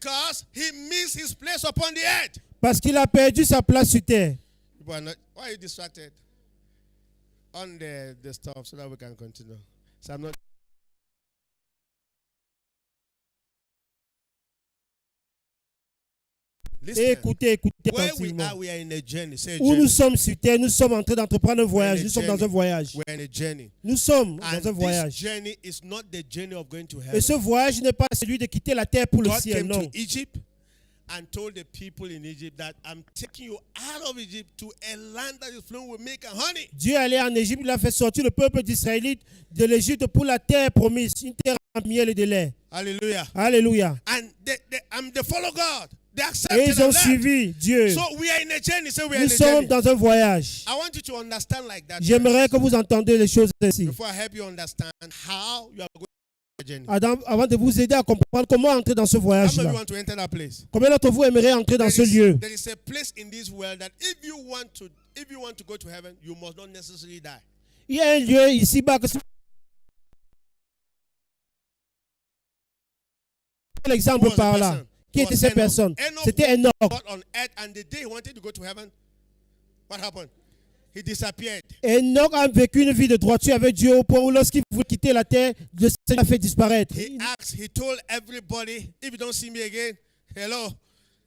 Because he missed his place upon the earth. Parce qu'il a perdu sa place sur terre. Why are you distracted? On the stuff so that we can continue. So I'm not. Listen, Écoutez where attentivement. we are in a journey. Say a Où journey. nous sommes sur terre, nous sommes en train d'entreprendre un voyage. Nous sommes dans un voyage. We're in a journey. Nous sommes And dans un this voyage. journey is not the journey of going to Et heaven. ce voyage n'est pas celui de quitter la terre pour le God ciel, came non. to Egypt and told the people in Egypt that I'm taking you out of Egypt to a land that is flowing with milk and honey. Dieu allait en Égypte, il a fait sortir le peuple d'Israélite de l'Égypte pour la terre promise, une terre en miel et de lait. Hallelujah. Alléluia. And they follow God. They Et accepted ils ont and left. suivi Dieu. So we are in a journey. So we are Nous in a sommes journey. dans un voyage. I want you to understand like that. J'aimerais que vous entendiez les choses ainsi. Before I help you understand how you are going to a journey. Avant de vous aider à comprendre comment entrer dans ce How many of you voyage-là. want to enter that place? Combien d'entre vous aimeraient entrer dans ce lieu? There is a place in this world that if you want to go to heaven, you must not necessarily die. Il y a un lieu ici-bas que l'exemple par là. Qui étaient ces personnes? C'était Enoch. God on earth, and the day he wanted to go to heaven, what happened? He disappeared. Enoch a vécu une vie de droiture avec Dieu au point où lorsqu'il voulait quitter la terre, le Seigneur l'a fait disparaître. He told everybody, if you don't see me again, hello,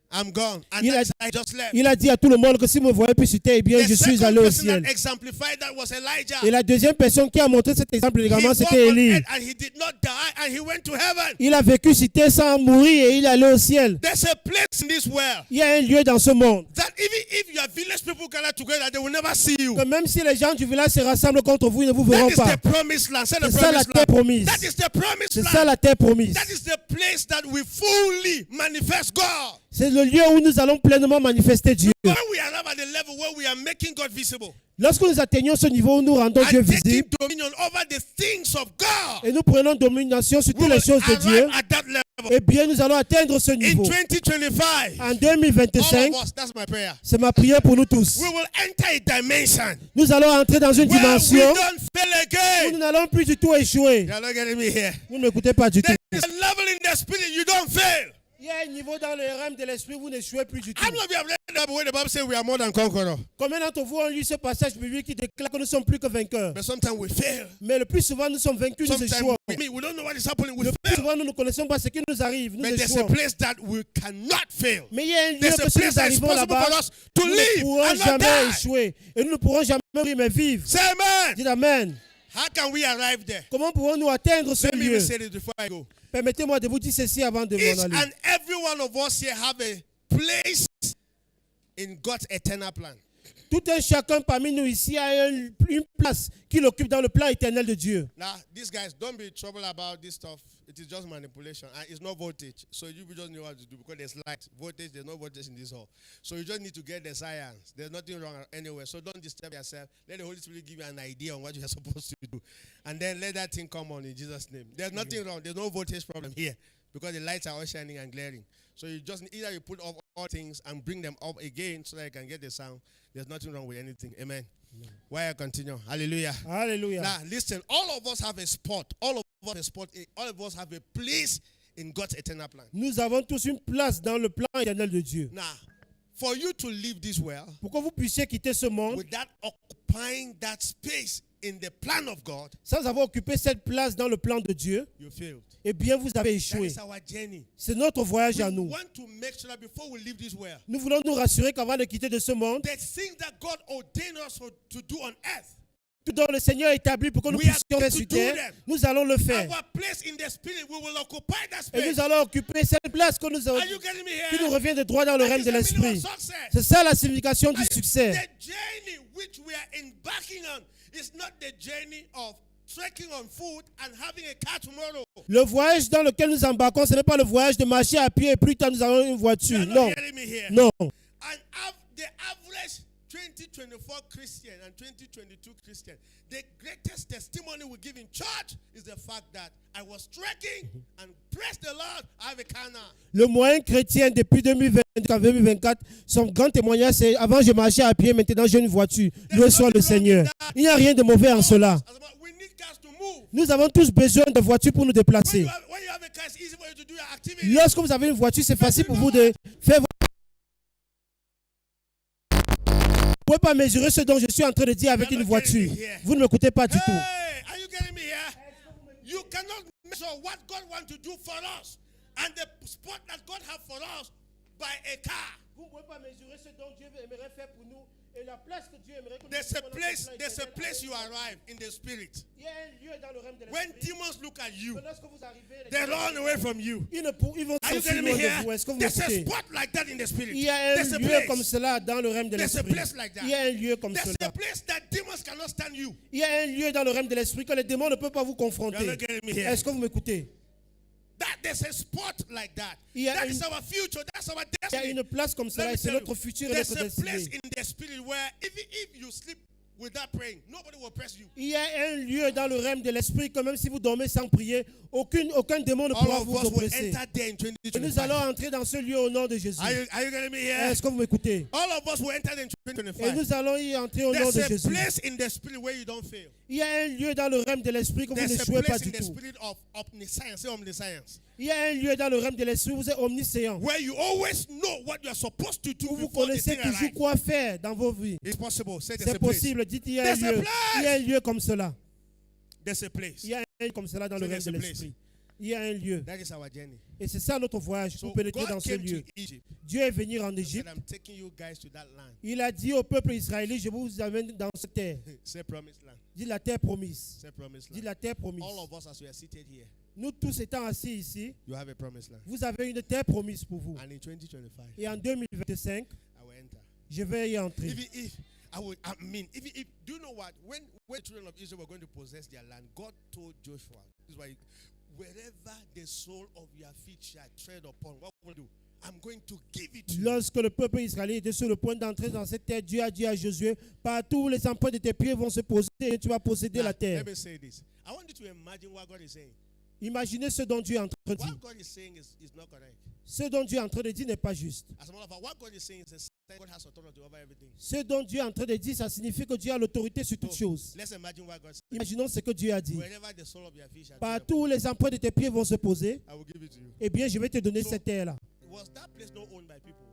I'm gone. And Il a, I just left. il a dit à tout le monde que si vous me voyez plus sur terre, eh bien The je suis second allé au person ciel. that exemplified that was Elijah. Et la deuxième personne qui a montré cet exemple He également, walked c'était on Élie. earth and he did not die, and he went to heaven. Il a vécu sur terre sans mourir et il est allé au ciel. There's a place in this world Il y a un lieu dans ce monde. that even if your village people gather together, they will never see you. Que même si les gens du village se rassemblent contre vous, ils ne vous That verront is pas. the promised land. Say the C'est ça la promised terre land. promise. That is the promised C'est ça land. la terre promise. That is the place that we fully manifest God. C'est le lieu où nous allons pleinement manifester Dieu. When we arrive at the level where we are making God visible Lorsque nous atteignons ce niveau où nous rendons Dieu and taking visible dominion over the things of God, et nous prenons domination sur we toutes will les choses de Dieu, arrive at that level. eh bien nous allons atteindre ce In niveau. 2025, En all 2025, of us, that's my prayer, c'est ma prière pour nous tous. we will enter a dimension Nous allons entrer dans une where we dimension don't fail où again. nous n'allons plus du tout échouer. You're not getting me here. Vous ne m'écoutez pas du tout. There is a level in the spirit you don't fail. Il y a un niveau dans le règne de l'esprit où vous n'échouez plus du tout. How many of you have read the Bible where the Bible says we are more than conquerors? Combien d'entre vous ont lu ce passage biblique qui déclare que nous sommes plus que vainqueurs? But sometimes we fail. Mais le plus souvent, nous sommes vaincus, nous Sometimes échouons. we don't know what is happening. We Le plus fail. souvent, nous ne connaissons pas ce qui nous arrive. Nous But there's a échouons. place that we cannot fail. Mais il y a un lieu There's que a si place nous that is arrivons possible là-bas, for us to nous ne live pourrons and not jamais die. échouer. Et nous ne pourrons jamais mourir, mais vivre. Say amen. Dites Amen. How can we arrive there? Comment pouvons-nous atteindre ce Let me lieu? even say this before I go. Permettez-moi de vous dire ceci avant de Each m'en aller. and every one of us here have a place in God's eternal plan. Tout un chacun parmi nous ici a une place qu'il occupe dans le plan éternel de Dieu. Now, these guys, don't be troubled about this stuff. It is just manipulation. And it's not voltage. So you just know what to do because there's light. Voltage, there's no voltage in this hall. So you just need to get the science. There's nothing wrong anywhere. So don't disturb yourself. Let the Holy Spirit give you an idea on what you are supposed to do. And then let that thing come on in Jesus' name. There's nothing wrong. There's no voltage problem here because the lights are all shining and glaring. So you just either you put off all things and bring them up again so that you can get the sound. There's nothing wrong with anything. Amen. Why I continue? Hallelujah. Alléluia. Now, listen, all of us have a spot. All of us have a spot. All of us have a place in God's eternal plan. Nous avons tous une place dans le plan éternel de Dieu. Now, for you to live this well, Pour que vous puissiez quitter ce monde without occupying that space in the plan of God, sans avoir occupé cette place dans le plan de Dieu, you failed. eh bien vous avez That échoué. is our journey. C'est notre voyage We à nous. want to make sure that before we leave this world, Nous voulons nous rassurer qu'avant de quitter de ce monde, the things that God ordained us to do on earth, tout dont le Seigneur établit pour que nous We are puissions faire going sur to terre, do them. nous allons le faire. our place in the spirit, we will occupy that Et space. nous allons occuper cette place que Are you getting me qui nous here? revient de droit dans le That règne is de the meaning l'esprit. of success. C'est ça la signification du The succès. journey which we are embarking on is not the journey of trekking on foot and having a car tomorrow. Le voyage dans lequel nous embarquons, ce n'est pas le voyage de marcher à pied et plus tard nous avons une You voiture. are not Non, hearing me here. non. And the average 2024 Christian and 2022 Christian, the greatest testimony we give in church is the fact that I was trekking and praise the Lord, I have a car now. Le moyen chrétien depuis 2024, son grand témoignage, c'est avant je marchais à pied, maintenant j'ai une voiture. Loué soit le Seigneur. Il n'y a rien de mauvais en cela. We need cars to move. move. Nous avons tous besoin de voitures pour nous déplacer. When you have a car, it's easy for you to do your activity. Lorsque vous avez une voiture, c'est facile pour vous de faire. Vous ne pouvez pas mesurer ce dont je suis en train de dire avec une voiture. Vous ne m'écoutez pas du tout. Hey, are you getting me here? You cannot measure what God wants to do for us and the spot that God has for us by a car. Vous ne pouvez pas mesurer ce dont Dieu aimerait faire pour nous et la place que Dieu aimerait que nous There's a place you arrive in the spirit. Il y a un lieu dans le règne de When l'esprit. demons look at you, Lorsque vous arrivez, they run away from you. ils vont Are you s'enfuir getting me loin de here? vous. Est-ce que vous There's a m'écoutez? spot like that in the spirit. Il y a There's un a lieu place. comme cela dans le règne de There's a l'esprit. place like that. Il y a un lieu comme There's cela. a place that demons cannot stand you. Il y a un lieu dans le règne de l'esprit que les démons ne peuvent pas vous You're confronter. not getting me here. Est-ce que vous m'écoutez? There's a spot like that. Il y a That une- is our future. That's our Il y a destiny. une place comme cela Let et me c'est tell notre you, futur et there's notre a place destinée. in the spirit where even if you sleep without praying, nobody will press you. Il y a un lieu dans le règne de l'esprit que même si vous dormez sans prier, aucun démon ne pourra All of vous us will oppresser. enter there in Et nous 2025. allons entrer dans ce lieu au nom de Jésus. Are you getting me here? Est-ce que vous m'écoutez? All of us will enter there in Et 2025. nous allons y entrer au nom There's de a Jésus. place in the spirit where you don't fail. Il y a un lieu dans le règne de l'esprit que vous There's a n'échouez pas place du in the tout. spirit of omniscience. Say omniscience. Il y a un lieu dans le règne de l'esprit où vous êtes omniscient. Where you always know what you are supposed to do Où vous before the connaissez thing toujours arrives. quoi faire dans vos vies. It's possible. Say there's C'est a place. possible. Dites, il y a un There's a lieu. place. Il y a un lieu comme cela. There's a place. Il y a un lieu comme cela dans le So règne de there's a place. l'esprit. Il y a un lieu. That is our journey. Et c'est ça notre voyage So pour pénétrer God dans ce came lieu. to Egypt. Dieu est venu en He said, Égypte. I'm taking you guys to that land. Il a dit au peuple israélien, je vous amène dans cette terre. Say promised land. Dit la terre promise. Say promised Dit land. la terre promise. All of us as we are seated here, Nous tous étant assis ici, you have a promised land. vous avez une terre promise pour vous. And in 2025, Et en 2025, I will enter. je vais y entrer. Even if do you know what? When the children of Israel were going to possess their land, God told Joshua, this is why, wherever the sole of your feet shall tread upon, what will you do? I'm going to give it to you. Lorsque le peuple israélien était sur le point d'entrer dans cette terre, Dieu a dit à Josué, partout où les empreintes de tes pieds vont se poser et tu vas posséder Now, la terre. let me say this. I want you to imagine what God is saying. Imaginez ce dont Dieu est en train de What dire. God is saying is not correct. Ce dont Dieu est en train de dire n'est pas juste. As a matter of fact, what God is saying is that God has authority over everything. Ce dont Dieu est en train de dire, ça signifie que Dieu a l'autorité sur toutes So, choses. let's imagine what God said. Imaginons ce que Dieu a dit. Wherever the sole of your feet shall tread Partout où les empreintes de tes pieds vont se poser, upon, I will give it to you. eh bien, je vais te donner So- cette terre-là. Was that place not owned by people?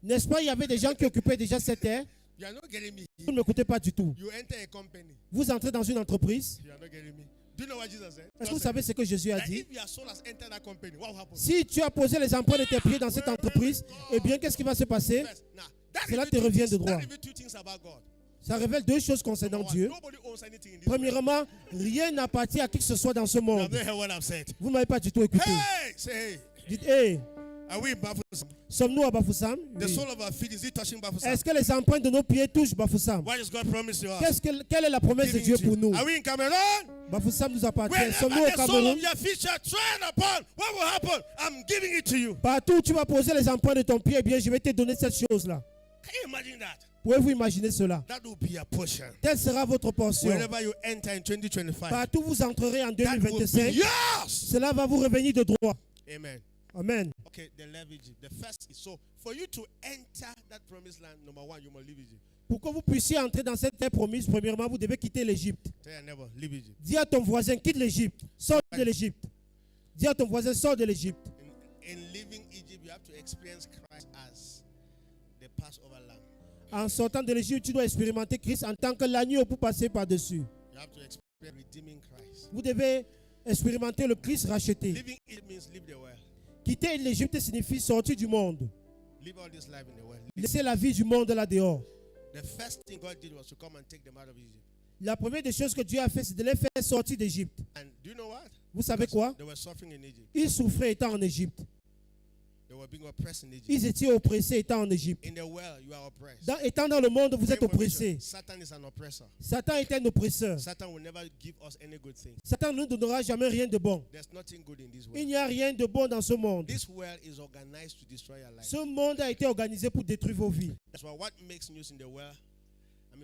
N'est-ce pas, il y avait des gens qui occupaient déjà cette terre. You are not getting me. Vous ne m'écoutez pas du tout. You enter a company. Vous entrez dans une entreprise. You are not getting me. Do you know what Jesus said? Est-ce que vous savez ce que Jésus a That dit? if your soul has entered that company, what will happen? Si tu as posé les empreintes de tes pieds dans cette entreprise, eh bien, qu'est-ce qui va se passer? First, now, that Cela reveals te two revient things- de droit. that reveals two things about God. Ça révèle deux choses concernant Number one, Dieu. nobody owns anything in this world. Premièrement, rien n'appartient à qui que ce soit dans ce You have monde. not heard what I've said. Vous ne m'avez pas du tout écouté. Hey, say hey. Dites, hey, Are we in Bafusam? sommes-nous à Bafoussam? The Oui. sole of our feet, is it touching Bafusam? Est-ce que les empreintes de nos pieds touchent Bafoussam? What does God promise to us? Quelle est la promesse de Giving Dieu it to you. pour nous? Are we in Cameroon? Bafoussam nous appartient. Wherever Sommes-nous au the sole Cameroun? of your feet shall tread upon, what will happen? I'm giving it to you. Partout où tu vas poser les empreintes de ton pied, eh bien, je vais te donner cette chose-là. Can you imagine that? Pouvez-vous imaginer cela? That will be your portion. Telle sera votre portion. Wherever you enter in 2025, Partout où vous entrerez en that will be 2025, yours. cela va vous revenir de droit. Amen. Amen. Okay, they left Egypt. The first is so for you to enter that promised land, number one, you must leave Egypt. Pour que vous puissiez entrer dans cette terre promise, premièrement, vous devez quitter l'Égypte. Tell your neighbor, leave Egypt. Dis à ton voisin, quitte l'Égypte. Sors de l'Égypte. Dis à ton voisin, sors de l'Égypte. In leaving Egypt, you have to experience Christ as the Passover lamb. En sortant de l'Égypte, tu dois expérimenter Christ en tant que l'agneau pour passer par-dessus. You have to experience redeeming Christ. Vous devez expérimenter le Christ racheté. Leaving Egypt means leave the world. Quitter l'Égypte signifie sortir du monde. Leave all this life in the world. Laisser la vie du monde là dehors. The first thing God did was to come and take them out of Egypt. La première des choses que Dieu a fait, c'est de les faire sortir d'Égypte. And do you know what? Vous savez quoi? They were suffering in Egypt. Ils souffraient étant en Égypte. They were being oppressed in Egypt. Ils étaient oppressés étant en Égypte. In the world, you are oppressed. Étant dans le monde, vous For êtes oppressés. information, Satan is an oppressor. Satan est un oppresseur. Satan will never give us any good thing. Satan ne nous donnera jamais rien de bon. There's nothing good in this Il world. n'y a rien de bon dans ce monde. This world is organized to destroy your life. Ce monde a été organisé pour détruire vos vies. That's why what makes news in the world,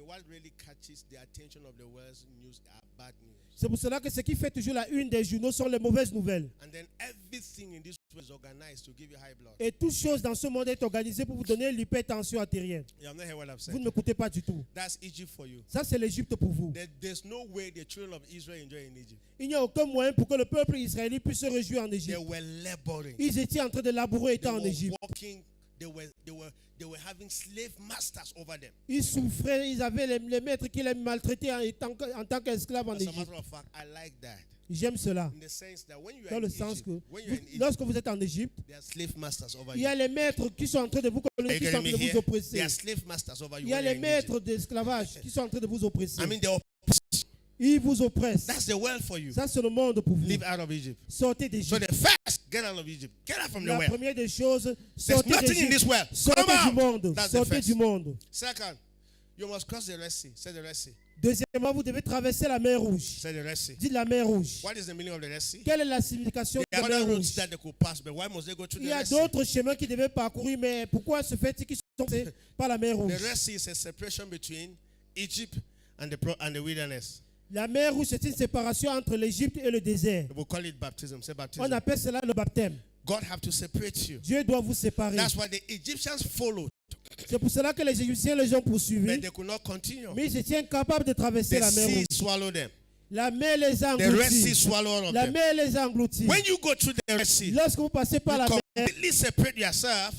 what really catches the attention of the world's news are bad news. C'est pour cela que ce qui fait toujours la une des journaux sont les mauvaises nouvelles. And then everything in this world is organized to give you high blood. Et toute chose dans ce monde est organisée pour vous donner l'hypertension artérielle. You have not heard what I've Vous said. ne m'écoutez pas du tout. That's Egypt for you. Ça, c'est l'Égypte pour vous. There's no way the children of Israel enjoy in Egypt. Il n'y a aucun moyen pour que le peuple israélien puisse se réjouir en They Égypte. were laboring. Ils étaient en train de labourer They étant en were Égypte. walking. They were having slave masters over them. Ils souffraient, ils avaient les maîtres qui les maltraitaient en tant qu'esclaves en As a Égypte. matter of fact, I like that. J'aime cela. In the sense that when you are Dans in le sens Egypt, que when you're in Egypt, lorsque vous êtes en Égypte, there are slave masters over il y you. a les maîtres qui sont en train de vous Are coloniser, you qui sont en getting train me de here? vous oppresser. There are slave masters over you. Il y a when les you're in Egypt. maîtres d'esclavage qui sont en train de vous oppresser. I mean, they Ils vous oppressent. that's the well for you. Ça, c'est le monde pour vous. Live out of Egypt. Sortez So d'Égypte. the first, get out of Egypt. Get out from the La well. première des choses, There's sortez nothing in d'Égypte. this well. Come Sortez du out. monde. That's the Sortez first. du monde. Second, you must cross the Red Sea. Say the Red Sea. Deuxièmement, vous devez traverser la mer Rouge. Say the Red Sea. Dites la mer Rouge. What is the meaning of the Red Sea? Quelle est la signification de There la are mer other routes Rouge? that they could pass, but why must they go through Il the y a Red Sea? d'autres chemins qui devaient parcourir, mais pourquoi se fait-il qu'ils sont passés par la mer Rouge? The Red Sea is a separation between Egypt and the wilderness. La mer Rouge, c'est une séparation entre l'Égypte et le désert. We'll call it baptism. Say On baptism. appelle cela le baptême. God have to separate you. Dieu doit vous séparer. That's why the Egyptians followed, C'est pour cela que les Égyptiens les ont but poursuivis, they could not continue. mais ils étaient incapables de traverser The la mer sea Rouge. swallowed them. La mer les a The Red Sea engloutis. swallowed all of La them. mer les a engloutis. When you go through the Red Sea, Lorsque vous passez par la you mer, completely separate yourself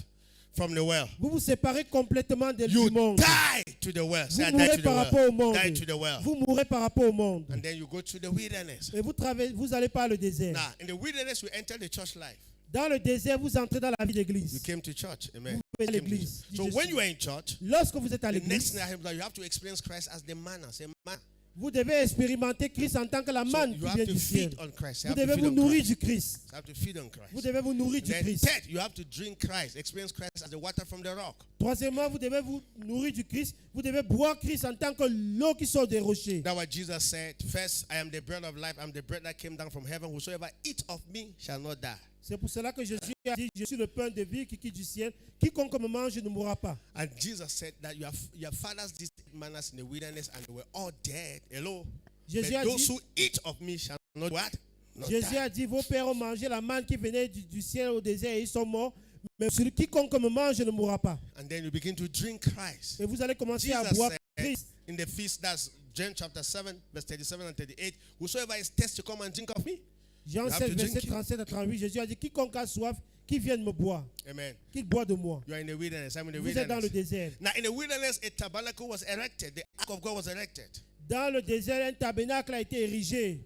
from the well. vous vous séparez complètement You du monde. die to the well. Say, Vous I die mourrez to the par rapport au well. monde. Die to the well. Vous mourrez par rapport au monde. And then you go through the wilderness. Et vous allez par le désert. Now, in the wilderness, we enter the church life. Dans le désert, vous entrez dans la vie You d'église. came to church. Amen. Vous venez à You came to l'église. church. So when you are in church, Lorsque vous êtes à the next l'église, thing I have, you have to experience Christ as the manna. Say manna. vous devez expérimenter Christ en tant que la So manne you qui have vient to du ciel. feed on Christ. You Vous have to devez feed vous on nourrir Christ. du Christ. You have to feed on Christ. Vous devez vous nourrir du Then Christ. third, you have to drink Christ, experience Christ as the water from the rock. Troisièmement, vous devez vous nourrir du Christ. Vous devez boire Christ en tant que l'eau qui sort des rochers. That's what Jesus said. First, I am the bread of life. I'm the bread that came down from heaven. Whosoever eat of me shall not die. C'est pour cela que Jésus a dit, je suis le pain de vie qui quitte du ciel. Quiconque me mange ne mourra pas. And Jesus said that your fathers did manna in the wilderness and they were all dead. Hello. Jésus But a those dit, who eat of me shall not what? Not Jésus die. a dit, vos pères ont mangé la manne qui venait du ciel au désert et ils sont morts. Mais celui quiconque me mange ne mourra pas. And then you begin to drink Christ. Et vous allez commencer à Jesus boire said Christ. in the feast, that's John chapter 7, verse 37 and 38, whosoever is thirsty, come and drink of me. Jean You have 7, to verset drink it. 37 à 38, Jésus a dit, quiconque a soif, qu'il vienne me boire, Amen. qu'il boit de moi. You are in the wilderness. I'm in the Vous êtes dans le wilderness. désert. Now, in the wilderness, a tabernacle was erected. The ark of God was erected. Dans le désert, un tabernacle a été érigé.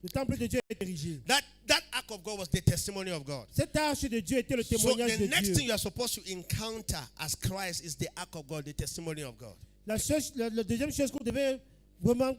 Le temple de Dieu a été érigé. That ark of God was the testimony of God. Cette arche de Dieu était le So témoignage the de next Dieu. thing you are supposed to encounter as Christ is the ark of God, the testimony of God. La deuxième chose que vous devez vraiment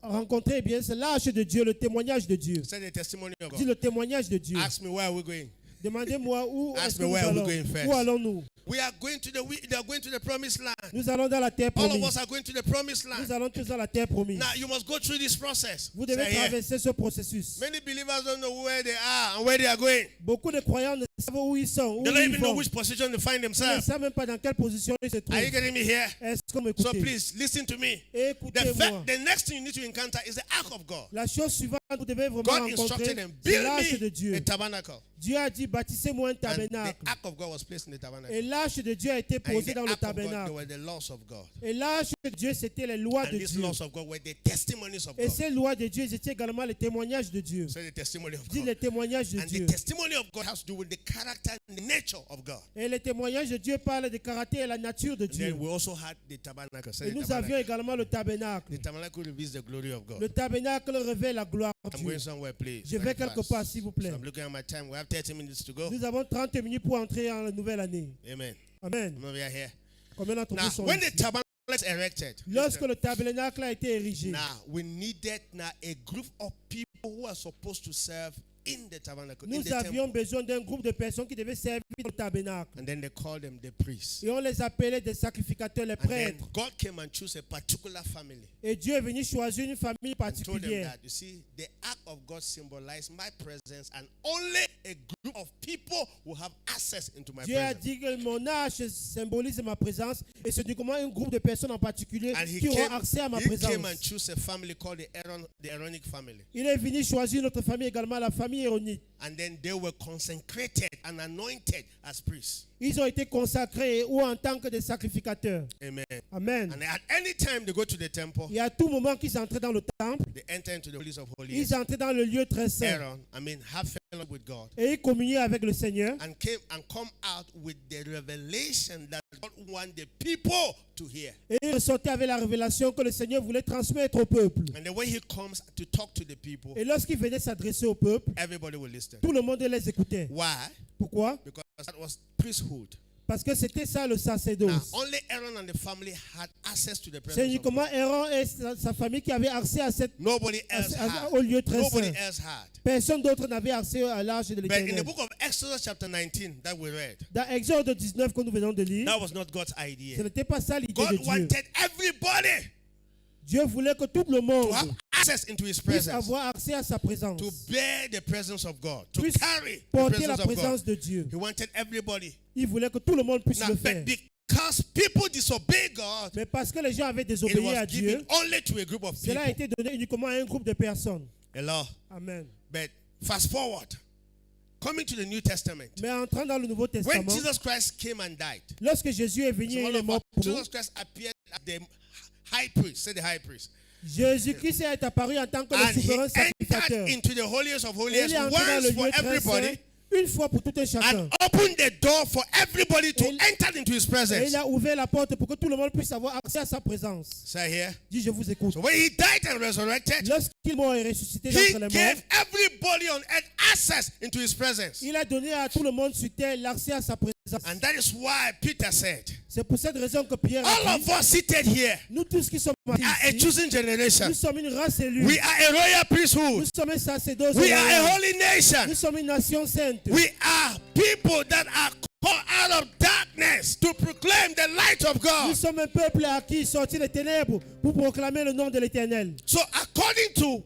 rencontrer, eh bien, c'est l'arche de Dieu, le témoignage de Dieu. Say the testimony of Dis God. le témoignage de Dieu. Ask me where are we going. Demandez-moi où Ask est-ce que me nous where are we allons. going first. Où allons-nous? We are going to the promised land. Nous allons dans la terre All of promise. us are going to the promised Nous land. allons tous dans la terre promise. Now you must go through this process. Vous devez Say, yeah. traverser ce processus. Many believers don't know where they are and where they are going. Beaucoup de croyants ne savent où ils sont, où They don't ils even know vont. which position to find Ils ne themselves. savent même pas dans quelle position ils se Are you trouvent. getting me here? Est-ce que vous So m'écoutez? please listen to me. Écoutez-moi. The next thing you need to encounter is the ark of God. La chose suivante, vous devez vraiment God rencontrer, instructed them, c'est build l'arche de me Dieu. a tabernacle. Dieu a dit, bâtissez-moi un And the tabernacle. ark of God was placed in the tabernacle. Et l'arche de Dieu a été And in posée the dans le ark of God, there tabernacle. were the laws of God. Et l'arche de Dieu, c'était les lois And de these Dieu. laws of God were the testimonies of Et God. ces lois de Dieu, c'était également les témoignages de Dieu. So the testimony of Dis God. les témoignages de And the Dieu. testimony of God has to do with the character and the nature of God. Et les témoignages de Dieu parlent du caractère et la nature de And Dieu. then we also had the tabernacle. Say Et the nous tabernacle. avions également le tabernacle. The tabernacle reveals the glory of God. Le tabernacle révèle la gloire de I'm Dieu. going somewhere, please. Je vais Very quelque fast. part, s'il vous plaît. So I'm looking at my time. We have 30 minutes to go. Nous avons 30 minutes pour entrer en nouvelle année. Amen. Amen. We are here. Combien d'entre Now, vous sont when the ici? tabernacle is erected, Lorsque le tabernacle a été érigé, now we needed now a group of people who are supposed to serve in the tabernacle, in Nous the avions temple. besoin d'un groupe de personnes qui devaient servir dans le tabernacle. And then they called them the priests. Et on les appelait des sacrificateurs, les And then prêtres. God came and chose a particular family. Et Dieu est venu choisir une famille And told them particulière. that, you see, the ark of God symbolized my presence, and only a group of people will have access into my Dieu a presence. dit que mon arche symbolise ma présence et c'est uniquement un groupe de personnes en particulier And he qui auront came, accès à ma he came and présence. chose a family called the Aaronic family. Il est venu choisir notre famille également, la famille Aaronique. And then they were consecrated and anointed as priests. Ils ont été consacrés ou en tant que des sacrificateurs. Amen. Amen. And at any time they go to the temple, Et à tout moment qu'ils entraient dans le temple, they enter into the holies of holies. ils entraient dans le lieu très saint Aaron, have fellowship with God. et ils communiaient avec le Seigneur. And come out with the revelation that God wants the people to hear. Et ils ressortaient avec la révélation que le Seigneur voulait transmettre au peuple. And then when he comes to talk to the people, Et lorsqu'il venait s'adresser au peuple, everybody will listen. tout le monde les écoutait. Why? Pourquoi? Because that was priesthood. Parce que c'était ça le Now, sacerdoce. only Aaron and the family had access to the C'est presence of uniquement God. Aaron et sa famille qui avaient accès à cette, Nobody else au had. lieu très Nobody saint. else had. Personne d'autre n'avait accès à l'arche de But in the l'Éternel. book of Exodus chapter 19 that we read, Dans Exode 19 que nous venons de lire, that was not God's ce idea. n'était pas ça l'idée God de Dieu. wanted everybody Dieu voulait que tout le to monde have access into his puisse presence, avoir accès à sa présence, to bear the presence of God, to puisse carry the porter la presence of God. présence de Dieu. He wanted everybody. Il voulait que tout le monde puisse Now, le but faire. because people disobey God, Mais parce que les gens avaient it désobéi à was given Dieu, only to a group of cela a people. été donné uniquement à un groupe de personnes. Hello. Amen. But fast forward, coming to the New Testament, Mais entrant dans le Nouveau when Testament, Jesus Christ came and died, lorsque Jésus est venu so et all il est of mort us, pour nous, Jesus Christ appeared at the high priest, say the high priest, Jésus-Christ est apparu en tant que le and he souverain entered sacrificateur. into the holiest of Et holies il est entré dans le once for lieu très everybody, saint, une fois pour tout un chacun. and opened the door for everybody to Et il- enter into his Et presence. il a ouvert la porte pour que tout le monde puisse avoir accès à sa présence. Say here. Dis, je vous écoute. So when he died and resurrected, Lorsqu'il est mort et ressuscité he d'entre les morts, gave everybody on earth access into his presence. il a donné à tout le monde sur terre l'accès à sa présence. And that is why Peter said, C'est pour cette raison que Pierre all a of dit, us seated here nous tous qui sommes are a ici, chosen generation. nous sommes une race élue. We are a royal Nous priesthood. sommes un sacerdoce. We are a royal. holy nation. Nous sommes une nation sainte. We are people that are called out of darkness to proclaim the light of Nous God. sommes un peuple à qui sorti des ténèbres pour proclamer le nom de l'Éternel. So according to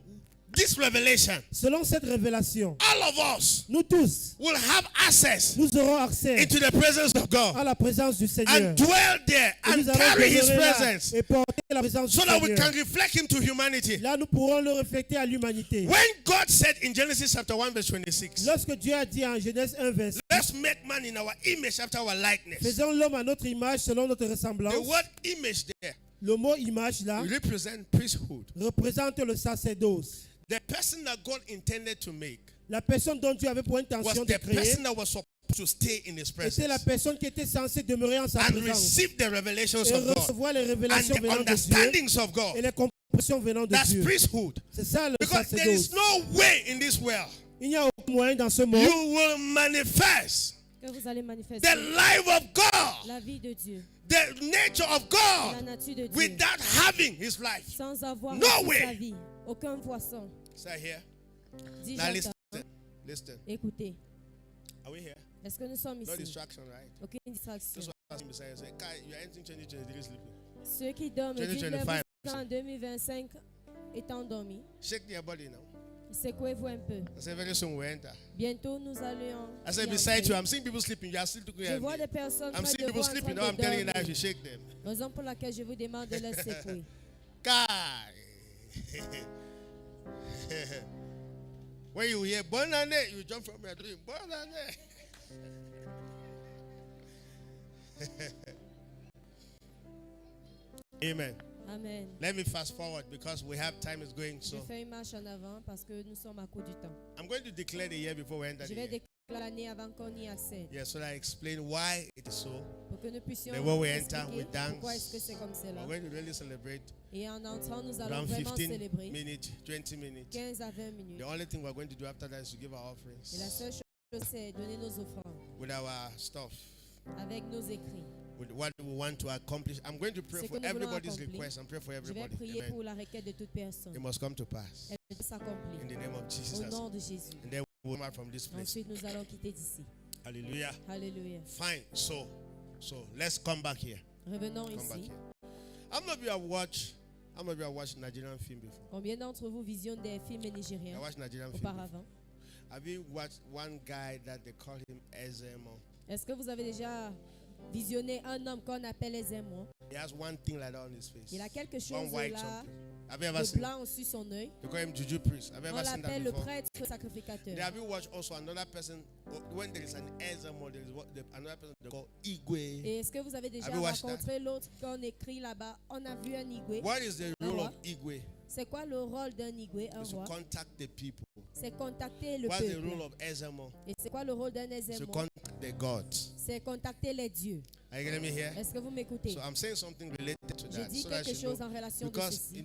this revelation, Selon cette révélation, all of us nous tous, will have access nous aurons accès into the presence of à God la présence du Seigneur. and dwell there Et and nous allons carry his demeurer là presence et porter la présence so du that we Seigneur. can reflect him to humanity. Là, nous pourrons le refléter à l'humanité. When God said in Genesis chapter 1 verse 26, Lorsque Dieu a dit en Genèse 1, verset, let's make man in our image after our likeness. faisons l'homme à notre image selon notre ressemblance. The word image there Le mot image là represents priesthood. représente le sacerdoce. The person that God intended to make La personne dont Dieu avait pour was intention de the créer person that was supposed to stay in his était la presence personne qui était censée demeurer en sa and présence receive the revelations et of God recevoir les and révélations the venant de Dieu understandings of et God. les compréhensions venant de That's Dieu. priesthood. C'est ça le Because there is sacerdoce. no way in this world Il n'y a aucun moyen dans ce monde you will manifest Que vous allez manifester the life of God, la vie de Dieu, the nature of la God, nature de Dieu, without having his life. sans avoir No reçu way. sa vie. Aucun poisson. Say here. Dis Now j'entends. listen. Écoutez, Are we here? est-ce que nous sommes No ici? distraction, right? Aucune distraction. This one asking beside you, say, Kai, you are entering 2023 sleeping. Ceux qui dorment, 2025. dites-leur en 2025 étant dormis. Shake your body now. Secouez-vous un peu. I say very soon we enter. Bientôt nous allons. I say y beside entrer. you, I'm seeing people sleeping. You are still looking Je at vois me. des personnes I'm près seeing de people vous en sleeping. train Now I'm de telling you now, you dormir. should shake them. Raison pour laquelle je vous demande de les secouer. Kai. When you hear bonane, you jump from your dream. Bonane. Amen. Amen. Let me fast forward because we have time is going. Je So fais une marche en avant parce que nous sommes à court du temps. I'm going to declare the year before we enter Je the vais year. déclarer l'année avant qu'on y accède. Yeah, so that I explain why it is so. Pour que nous puissions Then when we enter, expliquer we dance. pourquoi est-ce que c'est comme cela. We're going to really celebrate Et en entrant, nous allons around vraiment 15 célébrer minutes, 20 minutes. 15 à 20 minutes. The only thing we're going to do after that is to give our Et la offerings seule chose, c'est donner nos offrandes with our stuff, avec nos écrits. with what we want to accomplish. I'm going to pray Ce for que nous voulons everybody's accomplir. request and pray for Je vais everybody. prier Amen. pour la requête de toute personne. It must come to pass Elle doit s'accomplir in the name of au Jesus. nom de Jésus. And then we'll come out from this place. Ensuite, nous allons quitter d'ici. Hallelujah. Alléluia. Fine. So let's come back here. Revenons Come back ici. here. How many of you have watched Nigerian film before? Combien d'entre vous visionnent des films I nigériens watched Nigerian film. auparavant? Have you watched one guy that they call him Ezemo? Est-ce que vous avez déjà visionné un homme qu'on appelle Ezemo? He has one thing like that on his face. Il a quelque One chose white là something. Have you ever de seen? blanc sur son œil. They call him Juju priest. Have you On ever seen that l'appelle le before? prêtre sacrificateur. Have you watched also another person? When there is an Ezemo, there is another person they call Igwe. Et est-ce que vous avez déjà Have you watched rencontré l'autre qu'on écrit là-bas? On a vu un Igwe. What is the Un role roi. of Igwe? C'est quoi le rôle d'un Igwe, un Is to roi? contact the people. C'est contacter le What's the peuple. role of Ezemo? Et c'est quoi le rôle d'un Is to Ezemo? contact the gods. C'est contacter les dieux. Are you getting me here? Est-ce que vous m'écoutez? So I'm saying something related to Je that. dis So that quelque you chose know. en relation de Because ceci.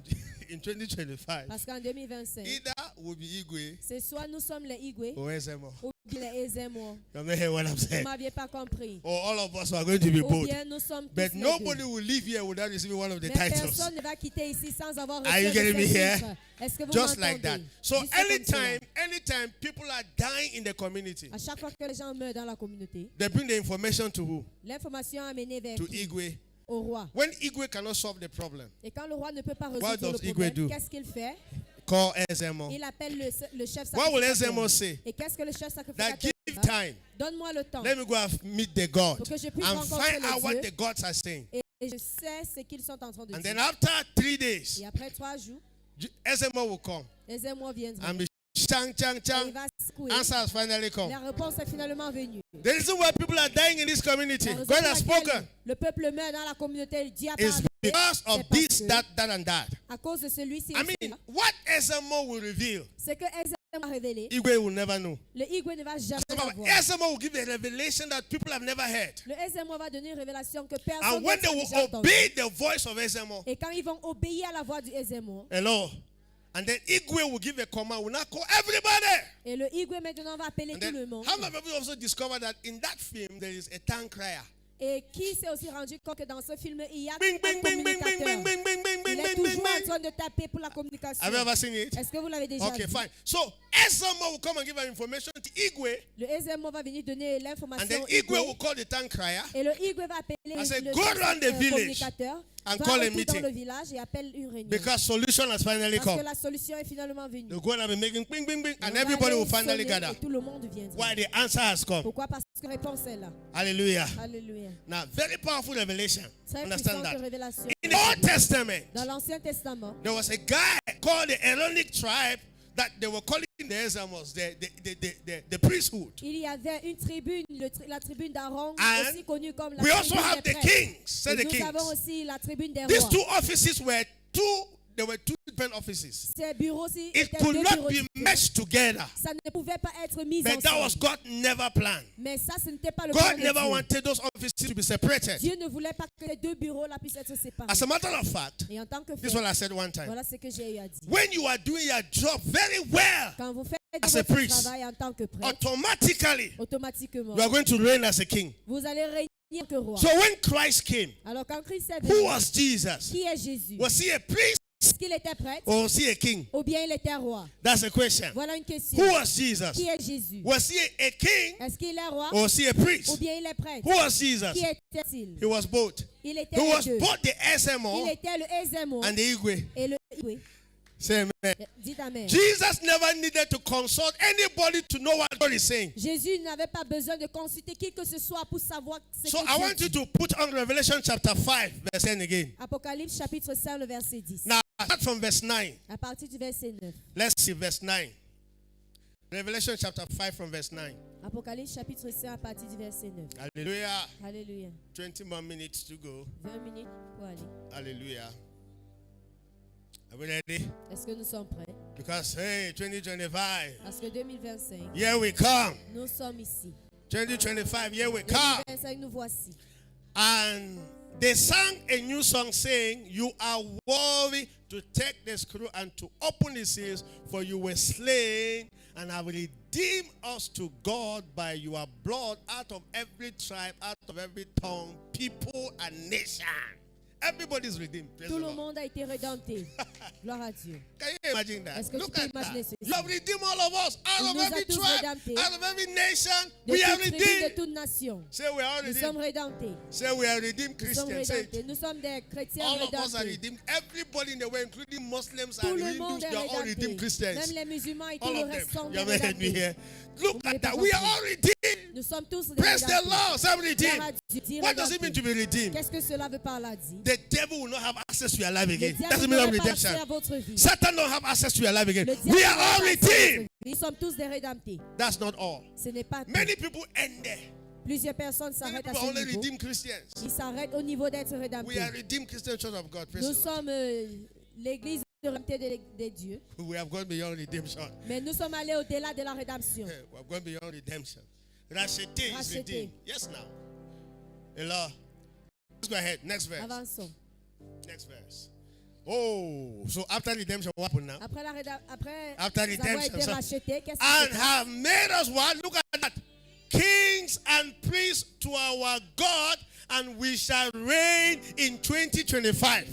in 2025, Parce qu'en 2025, either will be Igwe c'est soit nous sommes les Igwe or Ezemo. ou bien les Ezemo. You may hear what I'm Vous saying. m'aviez pas compris. Or all of us are going to be Ou both. bien nous sommes tous But les nobody deux. will leave here without receiving one of the Mais titles. personne ne va quitter ici sans avoir Are you reçu un de getting me ces here? titres. Est-ce que vous Just m'entendez? like that. So Juste comme cela. anytime people are dying in the community, À chaque fois que les gens meurent dans la communauté, they bring the information to who? l'information est amenée vers To qui? Igwe. Au roi. When Igwe cannot solve the problem, Et quand le roi ne peut pas What résoudre does le Igwe do? problème, qu'est-ce qu'il fait? call Ezemo. Il appelle le chef What will sacrificateur. Ezemo say? Et qu'est-ce que le chef That sacrificateur give dit? time. Donne-moi le temps Let me go and meet the God pour que je puisse and rencontrer find les out what dieux. the gods are saying. Et je sais ce qu'ils sont en train de And dire. then after 3 days, Et après 3 jours, Ezemo will come les émois viennent. and be chang, chang, Et chang. il va secouer. Answer has finally come. La réponse est finalement venue. The reason why people are dying in this community, La raison God pour has laquelle spoken, le peuple meurt dans la communauté, Dieu a is parlé. because of C'est parce this, que- that, and that. À cause de celui-ci, I mean, what Ezemo will reveal, ce que Ezemo a révélé, Igwe will never know. le Igwe ne va jamais savoir. Ezemo will give a revelation that people have never heard. Le Ezemo va donner une révélation que personne And when n'a they déjà will entendue. obey the voice of Ezemo, Et quand ils vont obéir à la voix du Ezemo, hello, and then Igwe will give a command, will not call everybody. et le Igwe maintenant va appeler And tout le then, monde. how many people also discovered that in that film there is a tongue crier? Et qui s'est aussi rendu compte que dans ce film, il y a Bing, un bing, bing, bing, bing, communicateur. bing, bing, bing, bing, Il bing, est bing, bing, toujours en bing. train de taper pour la communication. Have you ever seen it? Est-ce que vous l'avez déjà Okay, vu? fine. So Ezemo will come and give an information to Igwe, Le Ezemo va venir donner and l'information then au Igwe Igwe. will call the tongue crier Et le Igwe va appeler I said, le go chef, around the village communicateur, and va call a autour meeting. dans le village et appelle une réunion. because solution has finally Parce que come. la solution est finalement venue. They'll go and be making bing, bing, bing, Et and on va everybody aller will finally sonner gather. et tout le monde viendra. Why the answer has come. Pourquoi? Parce que la réponse est là. Hallelujah. Alléluia. Now, very powerful revelation. Très Understand puissante that. révélation. In the Old Testament, Dans l'Ancien Testament, there was a guy called the Aaronic tribe that they were calling the Ezemos, the priesthood. il y avait une tribune, la tribune d'Aaron, And aussi connue comme la We also tribune have des the prêtres. kings. Say Et the nous avons kings. aussi la tribune des These rois. two offices were two different offices. Ces bureaux aussi It étaient could deux not bureaux be différents. meshed together. Ça ne pouvait pas être mis But that was ensemble. God never planned. Mais ça, ce n'était pas le plan God de never Dieu. wanted those offices to be separated. Dieu ne voulait pas que les deux bureaux là puissent être séparés. As a matter of fact, Et en tant que this is fait, what I said one time. voilà ce que j'ai eu à dire. When you are doing your job very well, Quand vous faites As a votre priest, travail en tant que prêtre, automatically automatiquement, you are going to reign as a king. vous allez régner en tant que roi. So when Christ came, Alors quand Christ est who venu, was Jesus? qui est Jésus? Was he a priest Est-ce qu'il était prêtre or was he a king? ou bien il était roi? That's the question. Voilà une question. Who was Jesus? Qui est Jésus? Was he a king Est-ce qu'il est roi or was he a ou priest? bien il est prêtre? Who was Jesus? Qui était-il? He was both. Il était He les was deux. both the Il Ezemo était le Ezemo and the Igwe. et le Igwe. Say amen. Dites amen. Jesus never needed to consult anybody to know what God is saying. Jésus n'avait pas besoin de consulter qui que ce soit pour savoir ce So que I Dieu want you dit. to put on Revelation chapter 5, verse 10 again. Apocalypse chapitre 5, le verset 10. Now, start from verse 9. À partir du verset 9. Let's see verse 9. Revelation chapter 5 from verse 9. Apocalypse chapitre 5 à partir du verset 9. Hallelujah. Alléluia. 20 more minutes to go. 20 minutes pour aller. Hallelujah. Are we ready? Est-ce que nous sommes prêts? Because, hey, 2025, Parce que 2025, here we come. nous sommes ici. 2025, here we come. 2025, nous voici. And they sang a new song saying, you are worthy to take the scroll and to open the seals, for you were slain and have redeemed us to God by your blood out of every tribe, out of every tongue, people, and nation. Everybody's redeemed. Praise Tout the le Lord. monde a été rédempté. Gloire à Dieu. Can you imagine that? Est-ce que tu Look peux at that. imaginer ceci? You have redeemed all of us. Il Out nous of a every tous tribe, rédemptés. out of every nation, De we are toute tribu, de redeemed. toute nation. Say we are Nous sommes redeemed. rédemptés. Say we are redeemed Nous sommes Christians. Say rédemptés. Nous sommes des chrétiens all of us are rédemptés. redeemed. Everybody in the world, including Muslims Tout and le Hindus, monde they est are all redeemed rédempté. Christians. Même les musulmans et tout All le of them. reste sont You des haven't heard me rédemptés. here. Look m'avez at that. pas We are compris. all redeemed. Nous sommes tous des Praise the rédemptés. Lord. Say I'm Gloire redeemed. à Dieu. Dis What does it mean rédempté. to be redeemed? Qu'est-ce que cela veut par là dit? The devil will not have access to your life Le again. diable That's the ne meaning of pourrait pas accès redemption. à votre vie. Satan don't have access to your life again. Le diable We ne are pourrait all pas accès à votre redeemed. vie. Nous sommes tous des rédemptés. That's not all. Ce n'est pas tout. Many people end there. Plusieurs personnes Many s'arrêtent à people ce only niveau. redeemed Christians. Ils s'arrêtent au niveau d'être We rédemptés. are redeemed Christian Church of God. Praise Nous the Lord. sommes l'église de rédempté des dieux. We have gone beyond redemption. Mais nous sommes allés au-delà de la rédemption. We have gone beyond redemption. Racheté is Racheté. redeemed. Yes, now. Allah. Let's go ahead. Next verse. Avançons. Next verse. Oh, so after redemption, what happened now? Après, After avoir redemption, été so- rachetés, qu'est-ce qui And se passe? have made us what? Look at that. Kings and priests to our God, and we shall reign in 2025.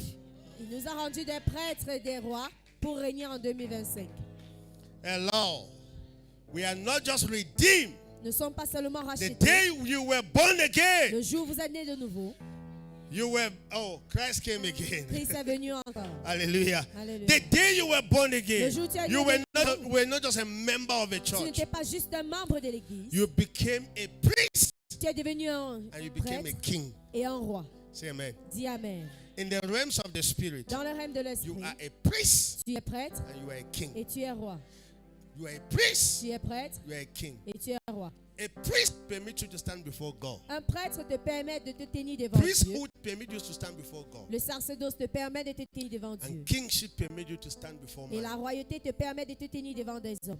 Il nous a rendus des prêtres et des rois pour régner en 2025. Hello. We are not just redeemed. Nous ne sommes pas seulement The rachetés. day you were born again, Le jour où vous êtes nés de nouveau, you were, oh, Christ came again. Christ est venu encore. Hallelujah. Alléluia. The day you were born Le again, jour où tu es you né de were not just a member of a Tu church. n'étais pas juste un membre de l'église. You became a priest Tu es devenu un and you became a prêtre king. et un roi. Say amen. Dis Amen. In the realms of the spirit, Dans le règne de you l'esprit, are a priest tu es prêtre and you are a king. et tu es roi. You are a priest, Tu es prêtre you are a king. et tu es roi. A priest permits you to stand before God. Un prêtre te permet de te tenir devant Dieu. Priesthood permits you to stand before God. Le sacerdoce te permet de te tenir devant Dieu. And kingship permits you to stand before Et man. la royauté te permet de te tenir devant des hommes.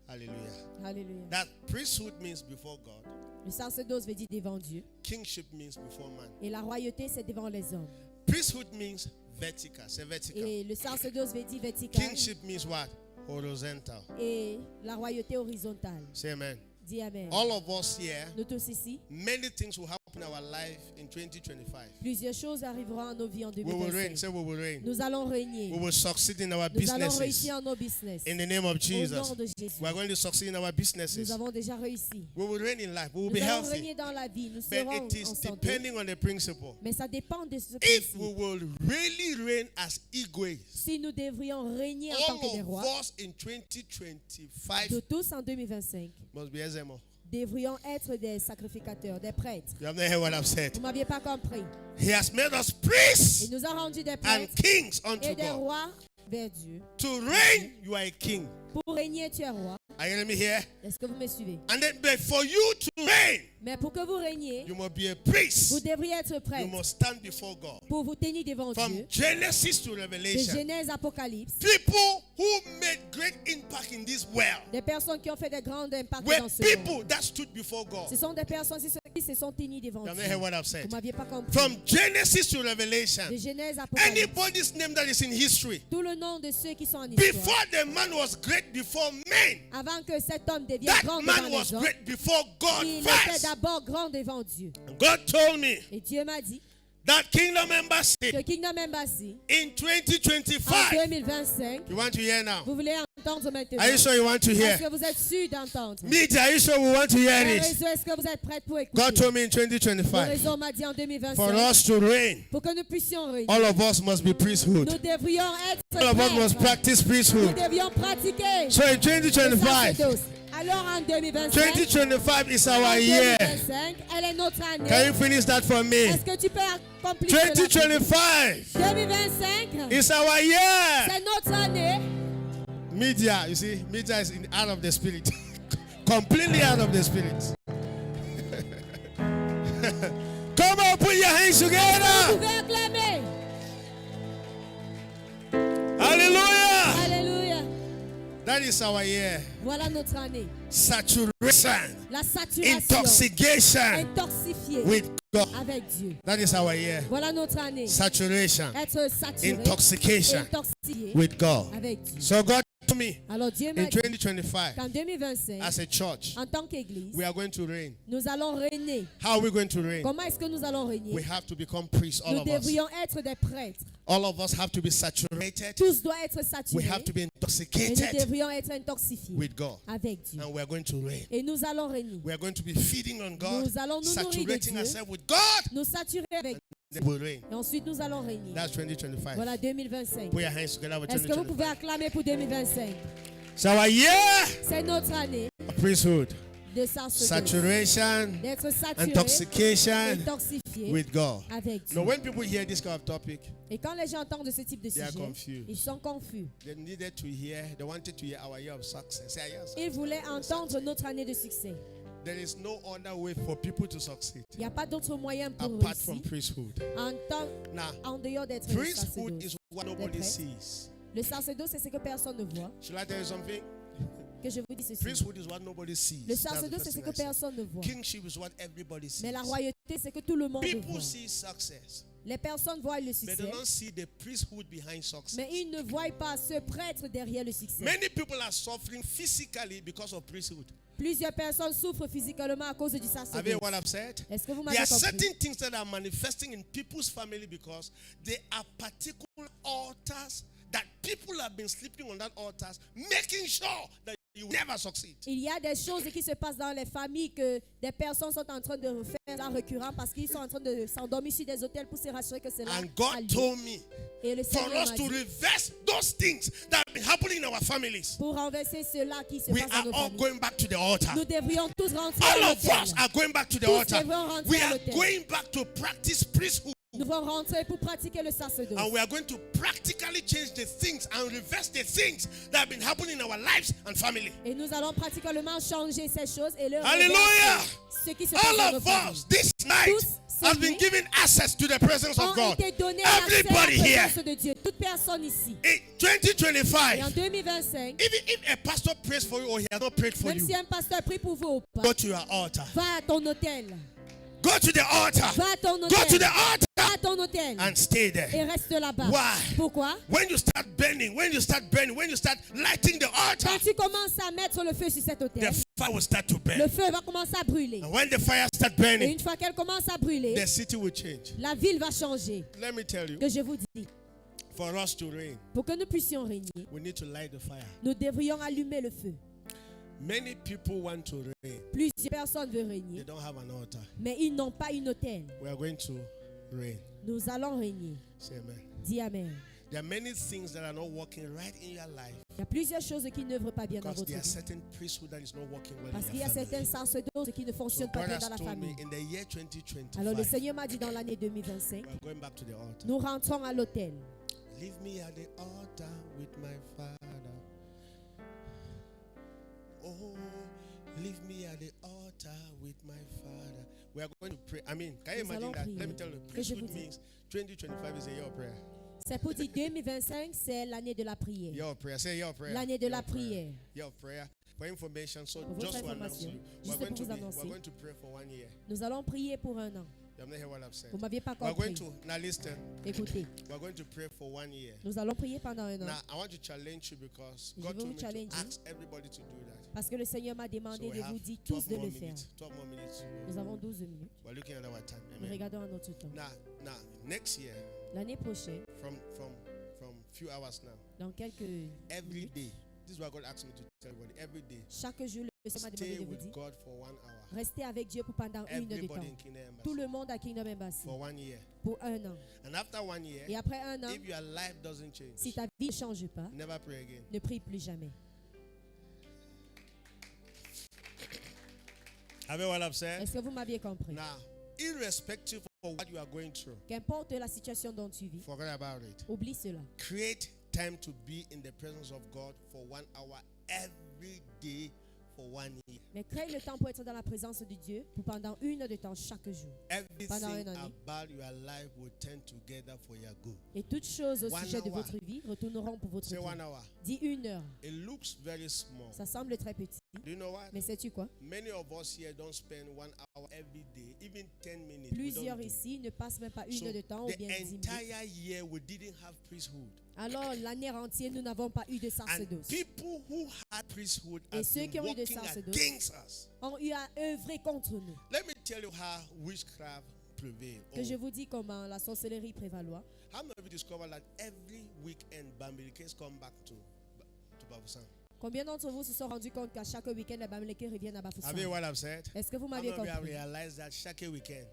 Hallelujah. Alléluia. That priesthood means before God. Le sacerdoce veut dire devant Dieu. Kingship means before man. Et la royauté, c'est devant les hommes. Priesthood means vertical. Say vertical. Et le sacerdoce veut dire vertical. Kingship means what? Horizontal. Et la royauté horizontale. Say amen. Dis Amen. All of us here, Nous tous ici, many things will happen in our life in 2025. plusieurs choses arriveront à nos vies en We will reign. 2025. Say we will reign. Nous allons régner. We will succeed in our Nous allons businesses. réussir en nos business. In the name of Au Jesus. nom de Jésus. We are going to succeed in our businesses. Nous avons déjà réussi. We will reign in life. We will Nous be allons healthy. régner dans la vie. Nous But serons it is en santé. depending on the principle. Mais ça dépend de ce If principe. we will really reign as eagles, Si nous devrions régner en tant que des all rois, of us in 2025 de tous en 2025, must be Ezemo. devrions être des sacrificateurs, des prêtres. You have not heard what I've said. Vous ne m'aviez pas compris. He has made us Il priests nous a rendus des and prêtres kings et unto des God. rois vers Dieu. To reign, you are a king. Pour régner, tu es roi. Are you hearing me here? Est-ce que vous me suivez? And then, but for you to reign, Mais pour que vous régniez, you must be a vous priest. devriez être You prêtre must stand before God. pour vous tenir devant From Dieu. Genesis to De Revelation, Genèse, Apocalypse, people who made great impact in this world des personnes qui ont fait des grands impacts were dans ce monde. people that stood before God. Ce sont des personnes qui se sont tenues devant You have Dieu. not heard what I've Vous said. ne m'aviez pas compris. From Genesis to Revelation, De Genèse, Apocalypse, anybody's name that is in history, tout le nom de ceux qui sont en histoire. before the man was great before men, Avant que cet homme devienne that grand man devant was les hommes, great before God il était first. d'abord grand devant Dieu. And God told me Et Dieu m'a dit that kingdom embassy que Kingdom Embassy, in en 2025. 2025, You want to hear now? vous voulez entendre maintenant. Are you sure you want to hear? Est-ce que vous êtes sûr d'entendre? Media, are you sure we want to hear Le it? réseau, est-ce que vous êtes prêts pour God écouter? told me in Le 2025, réseau m'a dit en for 2025, us to reign, pour que nous puissions régner, all of us must be priesthood. nous devrions être All of us must prêtres. practice Nous priesthood. devions pratiquer So in le 2025, sacerdoce. Alors en 2025, 2025 is our en year. 2025, elle est notre Can année. you finish that for me? Est-ce que tu peux accomplir cela? 2025 2025, is our year. c'est notre année. Media, you see, media is out of the spirit. Completely out of the spirit. Come on, put your hands Vous together. pouvez acclamer. Hallelujah. Alléluia. That is our year. Voilà notre année. Saturation, La saturation. intoxication Intoxifiée with God. avec Dieu. That is our year. Voilà notre année. Saturation, Être saturé. intoxication Intoxifié with God. avec Dieu. So God to me Alors Dieu m'a in dit 2025, qu'en 2025, as a church, en tant qu'Église, we are going to reign. nous allons régner. How are we going to reign? Comment est-ce que nous allons régner? We have to become priests, all Nous of us. devrions être des prêtres. All of us have to be saturated. Tous doivent être We saturés. have to be Et nous intoxicated devrions être intoxifiés with God. avec Dieu. And we are going to reign. Et nous allons régner. We are going to be feeding on God, Nous allons nous nourrir de saturating Dieu. ourselves with God. Nous saturer avec Then we'll reign. Et ensuite, nous allons régner. That's 2025. Voilà 2025. Put your hands together with Est-ce que vous pouvez 2025. acclamer pour 2025? So our year C'est notre année of priesthood, de sacerdoce. saturation, D'être saturé, intoxication intoxifié with God. avec Dieu. Now, when people hear this kind of topic, Et quand les gens entendent ce type de they are sujet, confused. ils sont confus. They needed to hear, they wanted to hear our year of success. Say, yes. Ils voulaient entendre notre année de succès. There is no other way for people to succeed Il n'y a pas d'autre moyen pour apart from réussir priesthood. en Now, dehors d'être priesthood sacerdoce. is what nobody prêtres. sees. Le sacerdoce, c'est ce que personne ne voit. Should I tell you something? Que je vous dis ceci. Priesthood is what nobody sees. Le That's the sacerdoce, first c'est ce thing que I said. personne ne voit. Kingship is what everybody sees. Mais la royauté, c'est que tout le monde People voit. see success, Les personnes voient le but they succès, don't see the priesthood behind success. mais ils ne voient pas ce prêtre derrière le succès. Many people are suffering physically because of priesthood. Plusieurs personnes souffrent physiquement à cause du Have you sacerdoce. heard what I've said? Est-ce que vous There m'avez are compris? certain things that are manifesting in people's family because there are particular altars that people have been sleeping on that altars, making sure that you will never succeed. Il y a des choses qui se passent dans les familles que des personnes sont en train de faire en récurrent parce qu'ils sont en train de s'endormir sur des hôtels pour se rassurer que c'est là. And a God lieu. told me Et le for Seigneur us m'a to dit, reverse those things that have been happening in our families. pour renverser cela qui se We passe dans are nos all familles. going back to the altar. Nous devrions tous rentrer All à of l'hôtel. us are going back to the Tous altar. devront rentrer We à are l'hôtel. going back to practice priesthood. Nous devons rentrer pour pratiquer le sacerdoce. And we are going to practically change the things and reverse the things that have been happening in our lives and family. Et nous allons pratiquement changer ces choses et le Hallelujah! ce qui se passe All dans nos of familles. us this night Tous have been celui- given access to the presence of Ont God. été donnés l'accès à la Everybody here. présence de Dieu. Toute personne ici. In Et en 2025, 2025, even if a pastor prays for you or he has not prayed for même you, si un pasteur prie pour vous ou pas, go to your altar. va à ton hôtel. Go to the altar. Va à ton Go to hôtel. the altar Va à ton hôtel. and stay there. Et reste là-bas. Why? Pourquoi? When you start burning, when you start lighting the altar, Quand tu commences à mettre le feu sur cet hôtel, the fire will start to burn. le feu va commencer à brûler. And when the fire starts Et burning, une fois qu'elle commence à brûler, the city will change. la ville va changer. Let me tell you, Que je vous dis, for us to reign, pour que nous puissions régner, we need to light the fire. nous devrions allumer le feu. Many people want to reign. Plusieurs personnes veulent They régner, don't have an altar. mais ils n'ont pas une hôtel. We are going to reign. Nous allons régner. Say amen. Dis Amen. There are many things that are not working right in your life Il y a plusieurs choses qui n'œuvrent pas bien dans because votre there are vie. certain priesthood that is not working well Parce in qu'il y your a certains family. sacerdoces qui ne So fonctionnent pas God bien has dans la told me famille. in the year Alors le 2025, Seigneur m'a dit dans l'année 2025, we are going back to the altar. nous rentrons à l'hôtel. Leave me at the altar with my Father. Oh, leave me at the altar with my Father. We are going to pray. I mean, can you Nous imagine allons that? prier. Let me tell you, Que je vous priesthood dis. means 2025 is a year of prayer. C'est pour dire 2025, c'est l'année de la prière. Year of prayer. Say year of prayer. L'année de Year la of prayer. prière. Year of prayer. For information, so Pour votre just to announce information, you, juste pour vous annoncer. we're going to pray for 1 year. Nous allons prier pour un an. You have not heard what I've said. Vous ne m'aviez pas We're going compris. to now listen. Écoutez, We're going to pray for 1 year. nous allons prier pendant un an. Now I want to challenge you because Je God veux told vous me to challenger. ask everybody to do that. Parce que le Seigneur m'a So demandé we de have vous dire 12 tous de more le faire. minutes. 12 more minutes. Nous avons 12 minutes. We're looking at our time. Nous Amen. regardons un autre temps. Now, next year, L'année prochaine, from few hours now, dans quelques every minutes, day. This is what God asked me to tell everybody. Every day, chaque jour, le Seigneur m'a stay demandé de vous with dire, God for 1 hour. restez avec Dieu pour pendant une heure de Everybody temps. in Kingdom Tout Embassy le monde à Kingdom Embassy for 1 year. pour un an. And after 1 year, Et après un an, if your life doesn't change, si ta vie ne change pas, never pray again. ne prie plus jamais. Have you what I've said? Est-ce que vous m'aviez compris? Now, irrespective of what you are going through, Qu'importe la situation dont tu vis, forget about it. oublie cela. Create time to be in the presence of God for 1 hour every day for 1 year. Mais crée le temps pour être dans la présence de Dieu pour pendant une heure de temps chaque jour. Pendant Everything une année. about your life will turn together for your good. Et toutes choses au 1 sujet de hour. votre vie retourneront pour votre Say vie. 1 hour. Dis une heure. It looks very small. Ça semble très petit. Do you know what? Mais sais-tu quoi? Many of us here don't spend 1 hour every day, even 10 minutes. we Plusieurs don't do. ici ne passent même pas une So heure de temps ou the bien 10 minutes. entire year we didn't have priesthood. Alors l'année entière, nous n'avons pas eu de And sacerdoce. people who had priesthood Et have ceux been qui ont eu de working sacerdoce against us. Ont eu à œuvrer contre nous. Let me tell you how witchcraft prevails. Que je vous dis comment la sorcellerie prévaloir. How many of you discover that every weekend Bambilikes come back to Bafoussam? Combien d'entre vous se sont rendus compte qu'à chaque week-end, les Bamileke reviennent à Have you Bafoussam? what I've said? Est-ce que vous How m'avez many of you have compris? realized that chaque weekend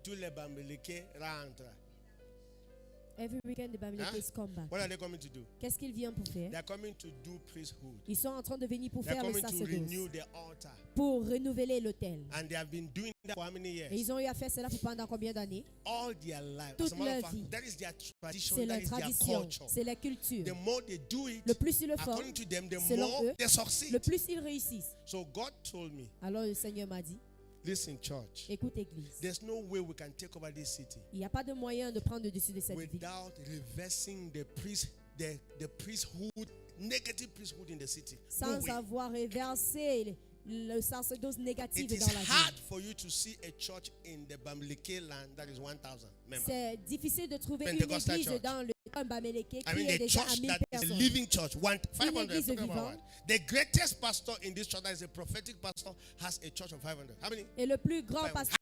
tous les Bambilikes rentrent? Every weekend, les Bamileke come back. What are they coming to do? Qu'est-ce qu'ils viennent pour faire? They are coming to do priesthood. Ils sont en train de venir pour They are faire le coming to renew sacerdoce, the altar. pour renouveler l'autel. And they have been doing that for how many years? Et ils ont eu à faire cela pour pendant combien d'années? All their life. Toute As a matter of leur fact, vie. that is their tradition, C'est that leur is their tradition, culture. c'est la culture. The more they do it, Le plus ils le font, according to them, the selon more eux, they succeed. le plus ils réussissent. So God told me, Alors le Seigneur m'a dit, listen, church, écoute Église, there's no way we can take over this city il n'y a pas de moyen de prendre le dessus de cette ville without reversing the priesthood, negative priesthood in the city. No sans way. avoir réversé le sacerdoce négatif It is dans la hard ville. for you to see a church in the Bamileke land that is 1,000 members. C'est difficile de trouver une Pentecostal église church. dans le Bamileke I qui mean, est the déjà à church 1000 that is a personnes. living church, 500. église talking about vivante. what? The greatest pastor in this church, that is a prophetic pastor, has a church of 500. How many? Et le plus grand Bible. pasteur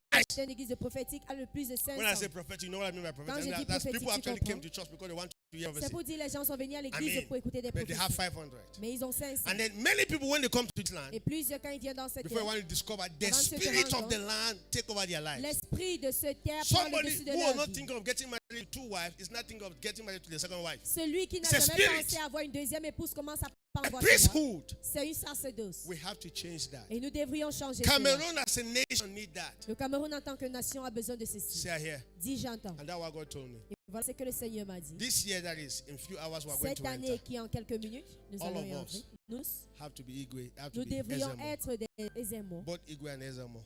d'une église prophétique a le plus de When I 500. say prophetic, you know what I mean by Quand prophetic? je dis That's prophétique, people tu actually comprends? came to church because they want to hear C'est prophecy. pour dire les gens sont venus à I l'église mean, pour écouter des but they have prophéties. 500. Mais ils ont 500. And then many people, when they come to this land, Et plusieurs, quand ils viennent dans cette before you terre, want to discover, the Avant de se spirit rendre of the land take over their lives. l'esprit de ce terre prend le Somebody dessus de who will leur not vie. think of getting married to two wives is not thinking of getting married to the second wife. Celui qui n'a It's a jamais spirit. pensé à avoir une deuxième épouse commence à A penser cela. priesthood. C'est une sacerdoce. We have to change that. Et nous devrions changer cela. Cameroon as a nation need that. Le Cameroun en tant que nation a besoin de ceci. Say I hear. Dis j'entends. And that's what God told me. Et voilà ce que le Seigneur m'a dit. This year, that is, in few hours, we are going Cette to année enter. qui en quelques minutes, nous All allons of y us. entrer. Nous Have to be Igwe, have to be devrions Ezemo. être des Ezemo. Both Igwe and Ezemo.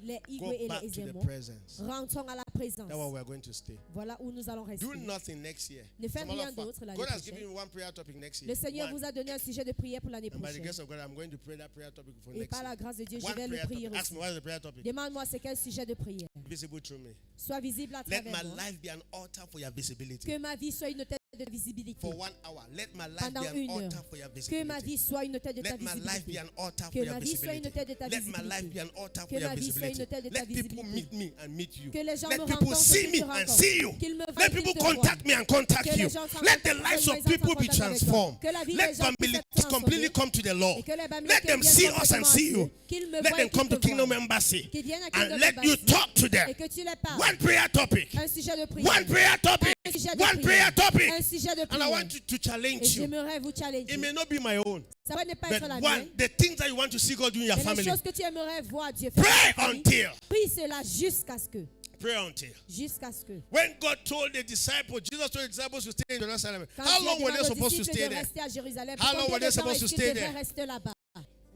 Les Go Igwe et back les to the Ezemo. presence. Rentrons à la présence. That's where we are going to stay. Voilà où nous allons rester. Do nothing next year. Ne faites As a matter rien of fact, d'autre l'année God has prochaine. given me one prayer topic next year. Le Seigneur One. vous a donné un sujet de prière pour l'année And by the prochaine. grace of God, I'm going to pray that prayer topic for Et next par la year. grâce de Dieu, je One vais le prayer prier topic. Ask aussi. me, what is the prayer topic? Demande-moi c'est quel sujet de prière. Visible through me. Sois visible à Let my travers moi. life be an altar for your visibility. Que ma vie soit une tête de visibilité. For 1 hour. Let my life Pendant be an une heure. altar for your Que ma visibility. vie soit une tête de ta Let my life be visibilité. an altar Que for your ma vie soit une visibility. tête de ta Let my life be visibilité. an altar Que for your ma vie soit une visibility. tête de ta Let people meet visibilité. me and meet you. Que les gens Let me people rencontrent see et me qu'ils te and rencontrent. see you. Qu'ils me Let voient et people qu'ils te contact voient. me and contact Que you. les gens s'en Let the rencontrent lives et of ils people be entrent en contact avec toi. transformed. Que la vie Let des gens puisse Bambilis être completely transformée. come to the Lord. Et que les Bambilis Let them viennent see us and complètement see à you. Dieu. Qu'ils me Let voient them et come qu'ils to te Kingdom voient. Embassy Qu'ils viennent à and Kingdom let you Embassy. talk to them. Et que tu les parles. One prayer topic. Un sujet de prière. One prayer topic. Un sujet de One prière. prayer topic. Un sujet de And I prière. want to Et challenge you. j'aimerais vous It challenger. may not be my own, Ça va ne pas but être la one, mienne. the things that you want to see God do in your Mais les family. choses que tu aimerais voir Dieu faire. Pray dans ta famille, until. Prie cela jusqu'à ce que. Pray until. Jusqu'à ce que. When God told the disciples, Jesus told the disciples to stay in Jerusalem. Quand How Dieu long were demande they aux supposed to disciples stay de there? rester à Jérusalem, How long combien were they de temps supposed to est-ce stay qu'ils devaient there? rester là-bas?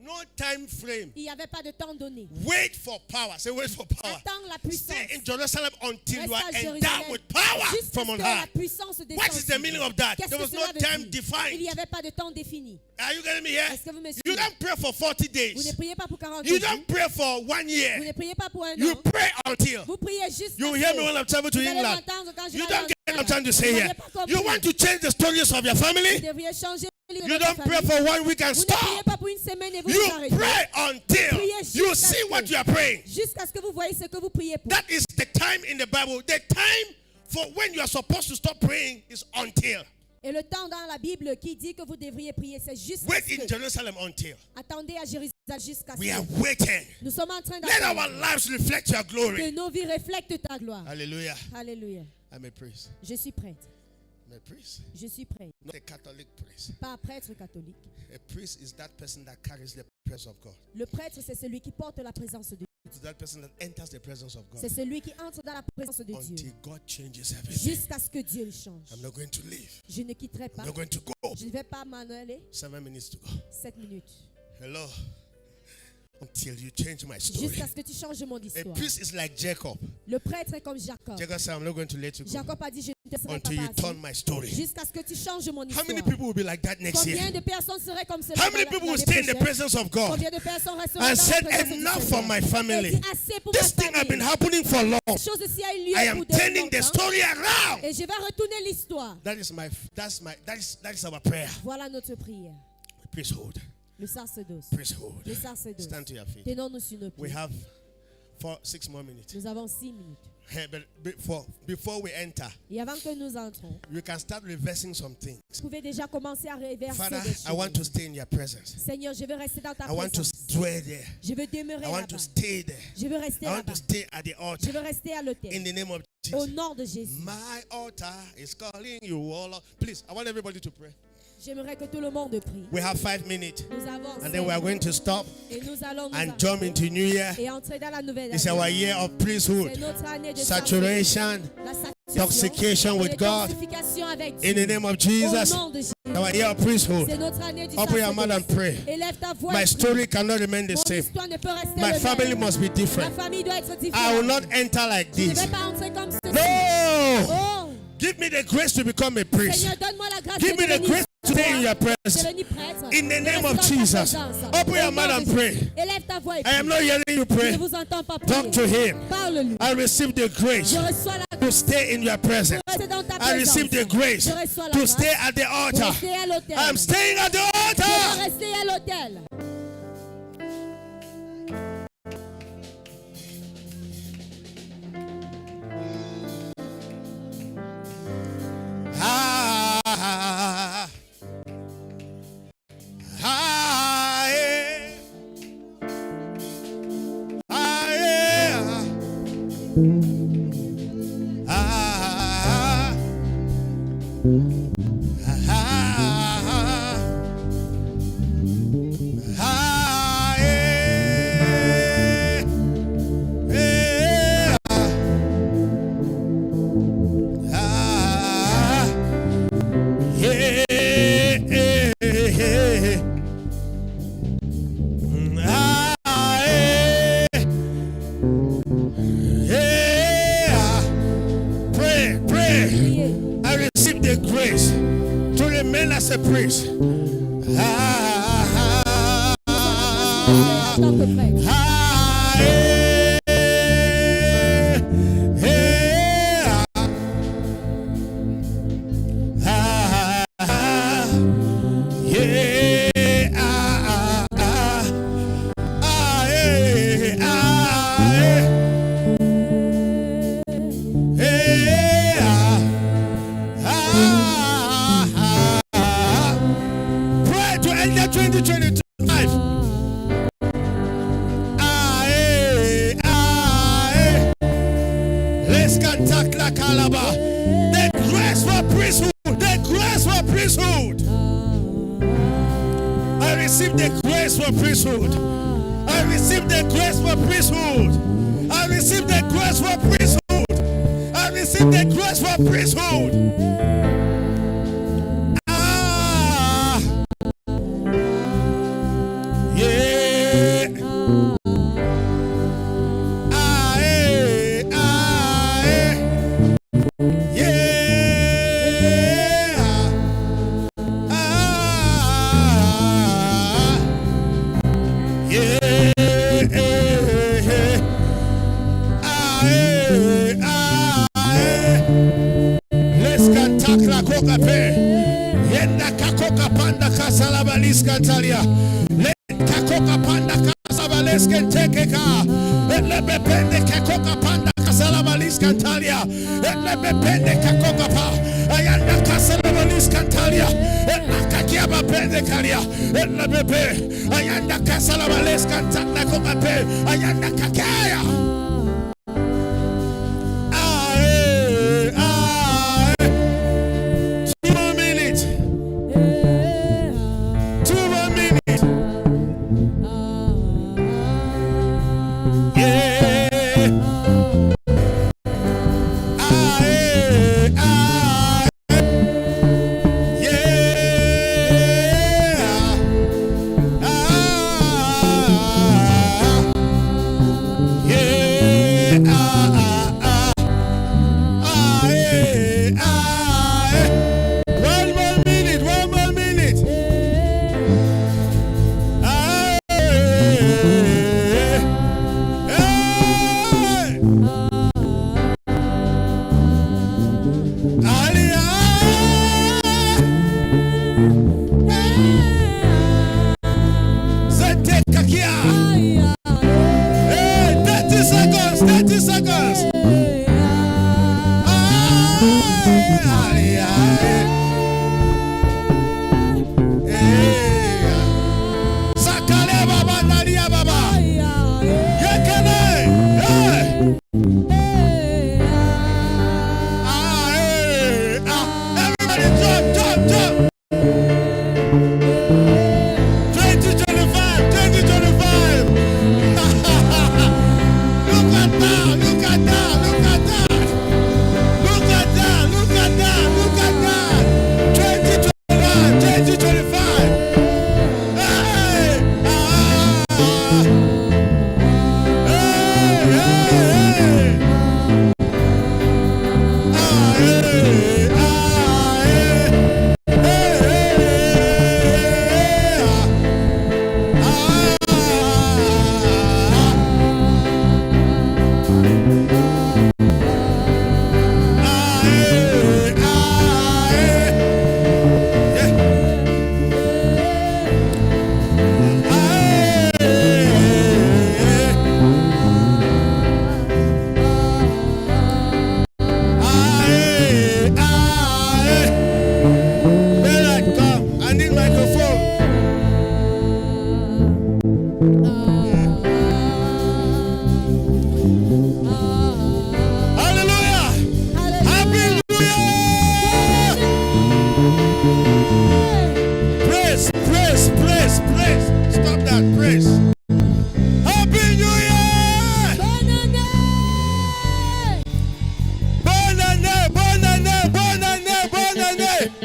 No time frame. Il n'y avait pas de temps donné. Wait for power. Say wait for power. Attends la puissance. Stay in Jerusalem until you Reste are à endowed Jérusalem with power jusqu'à from ce on que la high. puissance descende. What is the meaning of that? Qu'est-ce There que was no cela veut time dire? Il n'y defined. avait pas de temps défini. Are you getting me here? Est-ce que vous me You suivez? don't pray for 40 Vous ne days. priez pas pour 40 You jours. don't pray for 1 Vous year. ne priez pas pour un You an. pray until. Vous priez jusqu'à You ce hear me que. when I'm traveling to Vous allez England. m'entendre quand je You vais aller don't get en what I'm trying to say Vous here. n'avez pas compris. You want to change the stories of your Vous family. devriez changer le You de don't votre pray famille. for 1 week and Vous ne priez stop. pas pour une semaine et vous You vous arrêtez. pray until Priez you jusqu'à see ce what que- you are praying. Jusqu'à ce que vous voyez ce que vous priez pour. That is the time in the Bible. The time for when you are supposed to stop praying is until. Et le temps dans la Bible qui dit que vous devriez prier, c'est jusqu'à Wait ce in que. Jerusalem until. Attendez à Jérusalem jusqu'à ce We are que. waiting. Nous sommes en train Let our d'attendre lives reflect your que glory. nos vies reflètent ta gloire. Hallelujah. Alléluia. I'm a priest. Je suis prêtre. I'm a priest. Je suis prêtre. Not a Catholic priest. Pas un prêtre catholique. A priest is that person that carries the presence of God. Le prêtre, c'est celui qui porte la présence de Dieu. It's that person that enters the presence of God. C'est celui qui entre dans la présence de Dieu. Until God changes everything. Jusqu'à ce que Dieu le change. I'm not going to leave. Je ne quitterai I'm pas. not going to go. Je ne vais pas m'en aller. 7 minutes to go. 7 minutes. Hello. Until you change my story. Jusqu'à ce que tu changes mon A histoire. priest is like Jacob. Le prêtre est comme Jacob. Jacob said, I'm not going to let you go. Jacob a dit, je ne te serais until pas you passé. turn my story. Jusqu'à ce que tu changes mon How histoire. many people will be like that next Combien year? de personnes seraient comme cela How dans many la- people will l'année stay in the prochaine? presence of God Combien de personnes resteront and dans la said, présence du enough Seigneur? for my Et family? dit, assez pour This ma thing have been famille. happening for long. Cette chose ici a eu lieu I am pour de turning the longtemps. story around. Et je vais retourner l'histoire. That is our prayer. Voilà notre prière. Please hold. Le sacerdoce. Please hold. Le sacerdoce. Stand to your feet. Tenons-nous sur nos We pieds. have 6 more minutes. Nous avons 6 minutes. But before we enter, Et avant que nous entrons, you can start reversing some things. vous pouvez déjà commencer à reverser Father, des choses. I want to stay in your presence. Seigneur, je veux rester dans ta I want to présence. dwell there. Je veux demeurer I want là-bas. to stay there. Je veux rester I want là-bas. to stay at the Je altar. veux rester à In l'autel. the name of Au Jesus. nom de Jésus. My altar is calling you all. Please, I want everybody to pray. J'aimerais que tout le monde prie. We have 5 minutes. Nous avons And then we are going to stop et nous allons nous and jump into New Year. et entrer dans la nouvelle It's année. our year of C'est priesthood, notre année de saturation, la saturation, intoxication with et God. densification avec In Dieu. the name of Au Jesus, nom de Jésus. our year of priesthood. C'est notre année du Open your mouth and sacerdoce. pray. Élève ta voix. My et prie. story cannot remain the Mon same. histoire ne peut rester My le family même. must be Ma different. famille doit être I différente. will not enter like Je ne this. vais pas entrer comme ceci. No! Oh, Give me the grace to become a priest. Seigneur, donne-moi la grâce Give de me the devenir grace to stay in your presence. devenir prêtre. In the De name rester of dans ta Jesus. présence. Open Au your nom mouth de and Jésus. pray. Élève ta voix et I prie. am not hearing you Je pray. ne vous entends pas Talk to prier. him. Parle-lui. I receive the grace Je reçois la to stay in your presence. Rester dans ta I présence. receive the grace Je reçois la to grâce stay at the pour altar. rester à l'autel. I'm staying at the Je vais altar. rester à l'autel. Ah, ah, yeah. Ah, yeah. Ah, ah, ah, yeah. Yeah. Ah, yeah, yeah, yeah. Ah, yeah. Pray, pray. Priez. I receive the grace to remain as a priest. Ah, En tant que prêtre. ah, yeah, yeah. Ah, yeah, yeah, pray to enter 2025. Let's contact La Calaba. The grace for priesthood. The grace for priesthood. I receive the grace for priesthood. I receive the grace for priesthood. I receive the grace for priesthood. I receive the grace for priesthood. Ah, yeah. Ah, eh, ah, eh. Yeah. Ah, yeah. Ah, eh, ah, eh. Let's contact la coca pe. Yenda kakoka panda kasalabalis kantalia. Let kakoka panda kasabales kentekeka. Let me pende kakoka panda kasalabalis kantalia. Let me pende kakoka pa. Ayanda kasalabalis kantalia. Let kakiaba pende kalia. Let me pe. Ayanda kasalabales kantana koka pe. Ayanda kakaya. Ah, eh, ah, eh. 2 more minutes. 2 more minutes. Yeah. Ah, eh, ah, eh. Yeah. Ah, yeah.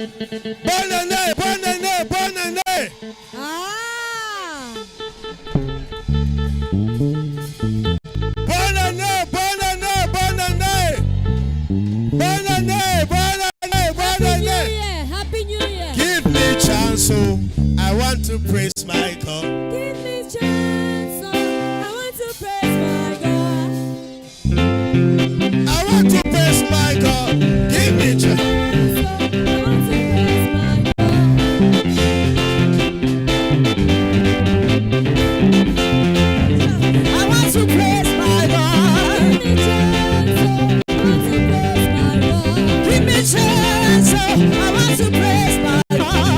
Bonne année, bonne année, bonne année. Ah! Bonne année, bonne année, bonne année. Bonne année, bonne année, bonne Happy New année. Year! Happy New Year! Give me chance, oh, I want to praise my God. Give me chance, oh, I want to praise my God. I want to praise my God. Give me chance. I want to praise my God. Give me chance, oh, I want to praise my God. Give me chance, oh, I want to praise my God.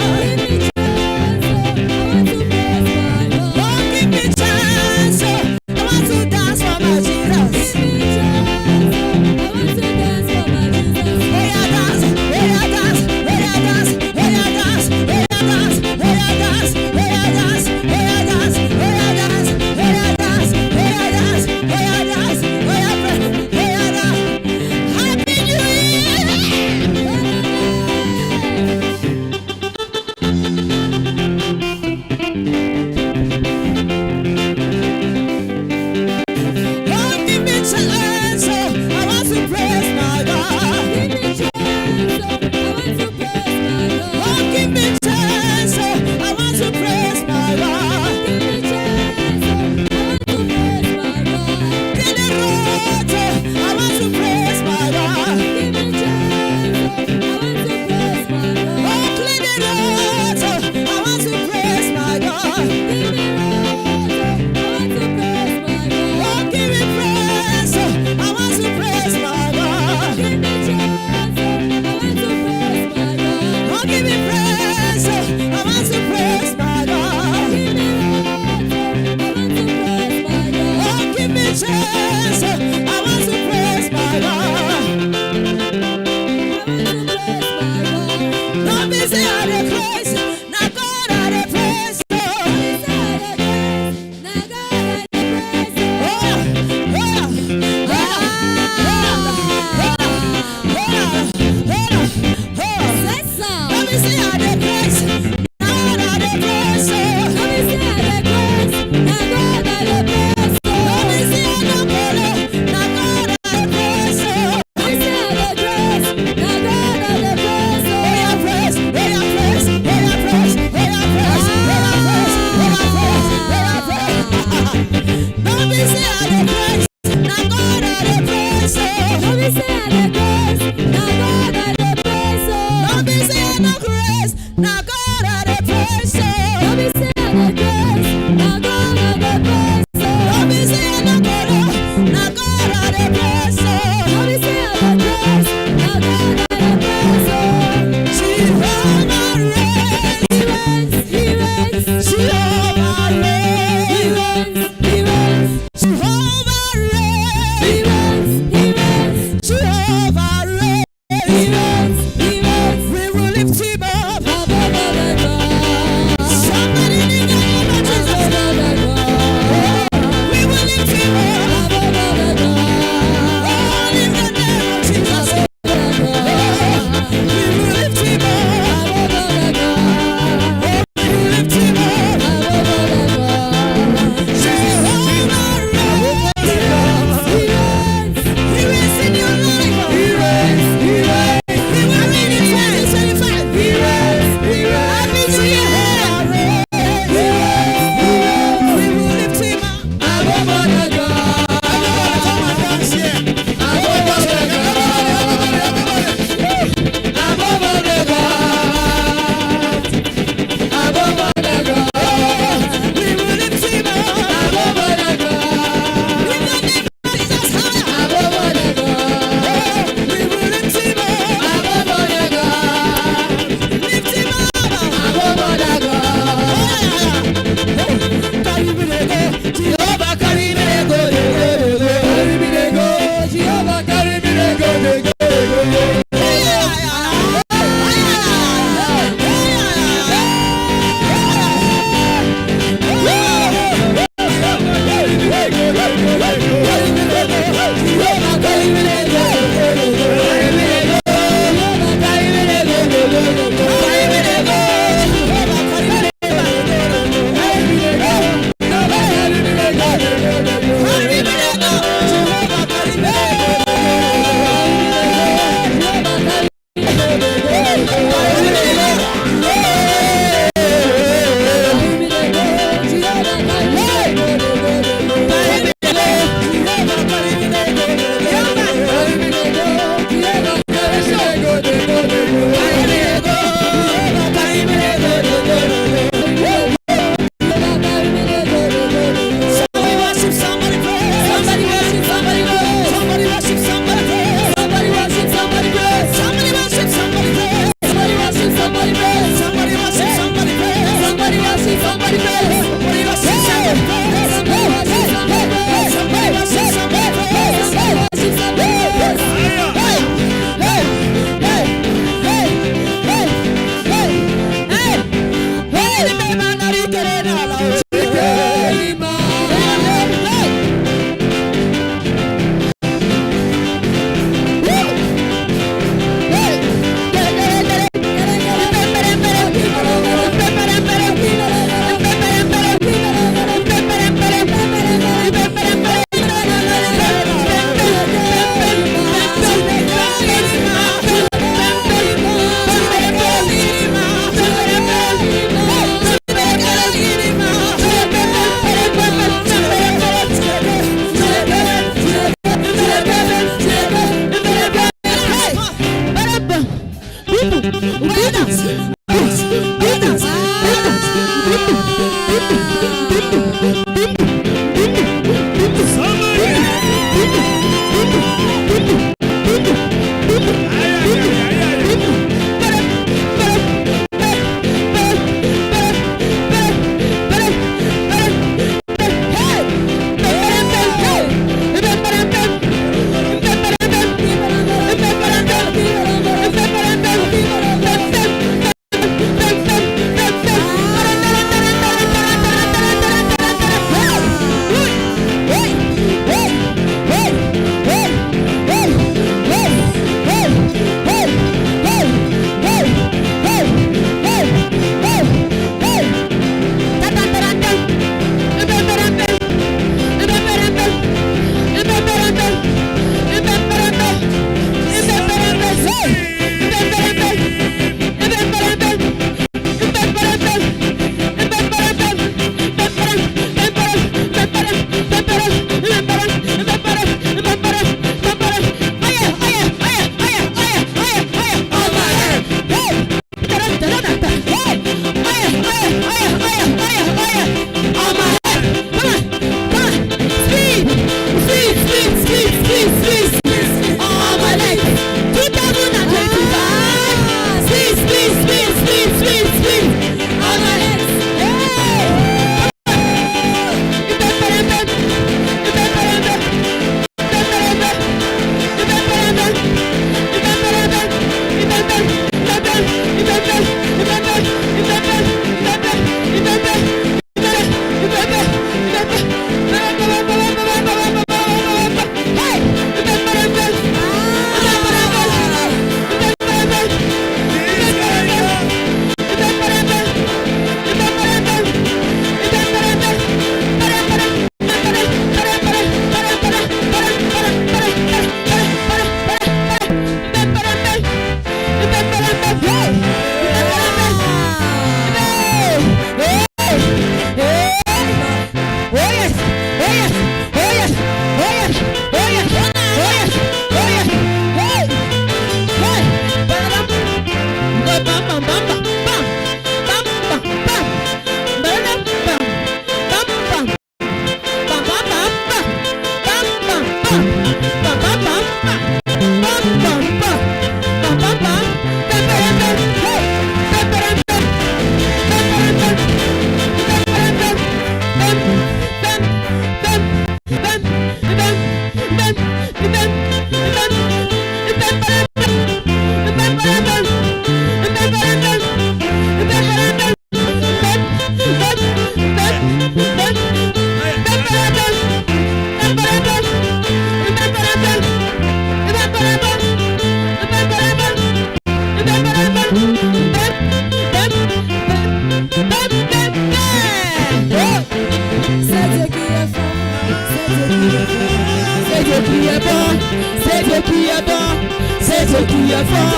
C'est Dieu qui est fort.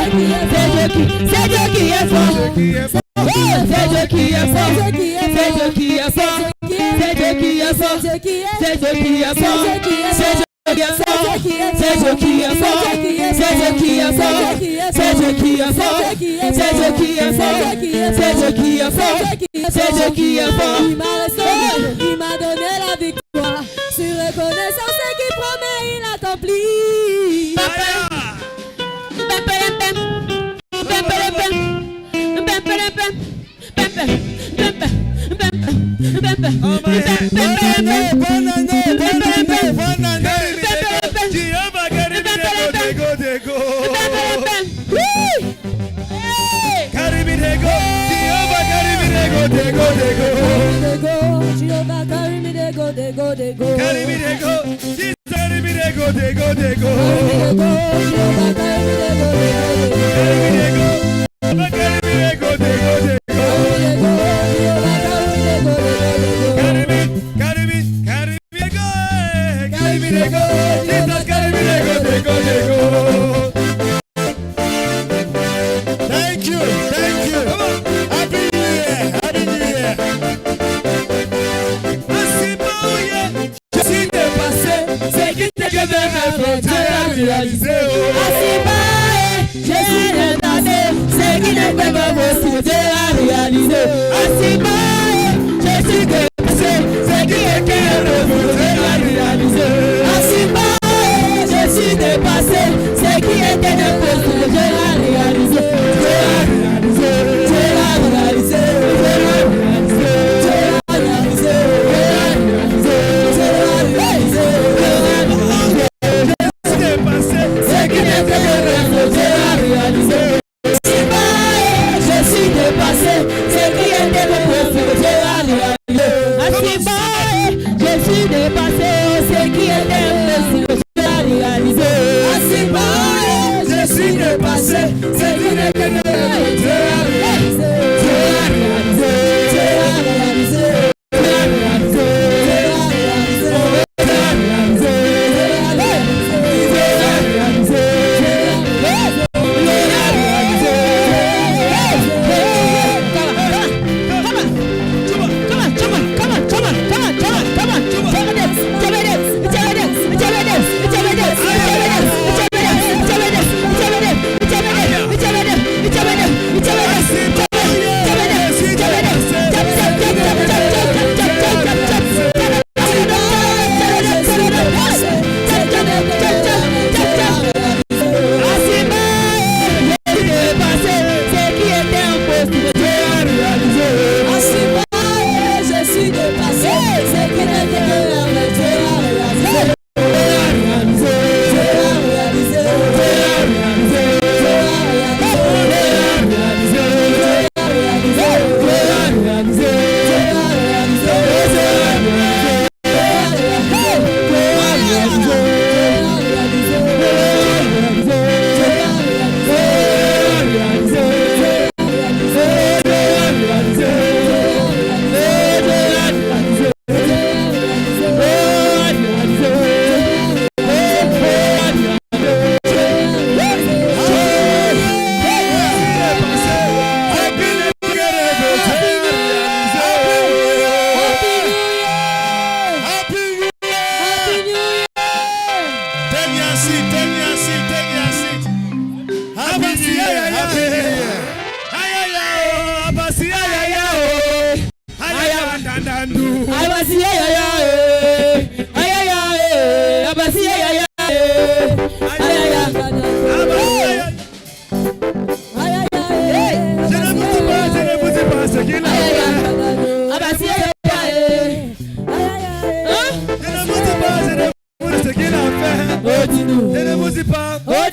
C'est Dieu qui est fort. C'est Dieu qui est fort. C'est Dieu qui est fort. C'est Dieu qui est fort. C'est Dieu qui est fort. C'est Dieu qui est fort. C'est Dieu qui est fort. C'est Dieu qui est fort. C'est Dieu qui est fort. C'est Dieu qui est fort. C'est Dieu qui est fort. C'est Dieu qui est fort. Il m'a restauré, il m'a donné la victoire. Sur reconnaissance, ce qu'il promet, il accomplit. Bonne année. Jehovah Caribidego. Caribidego. Jehovah Caribidego. Jehovah Caribidego. Caribidego. Jesus Caribidego. Caribidego. Jehovah Caribidego. Thank you. Happy New Year. Je suis dépassé, c'est qui te devait Dieu a réalisé. Je suis dépassé, c'est qui ne peut pas Dieu a réalisé. Je suis dépassé, c'est qui est Dieu a réalisé. Je suis dépassé, c'est qui est Dieu a réalisé.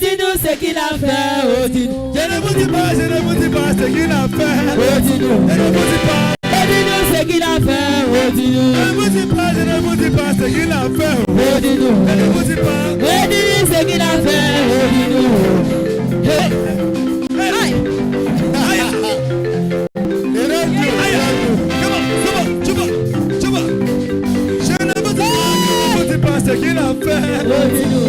Dis-nous ce qu'il a fait. Dis-nous. Je ne vous dis pas ce qu'il a fait. Dis-nous. Je ne vous dis pas. Dis-nous ce qu'il a fait. Dis-nous. Je ne vous dis pas ce qu'il a fait. Dis-nous. Je ne vous dis pas. Dis-nous ce qu'il a fait. Dis-nous. Hey. Je ne vous dis pas ce qu'il a fait.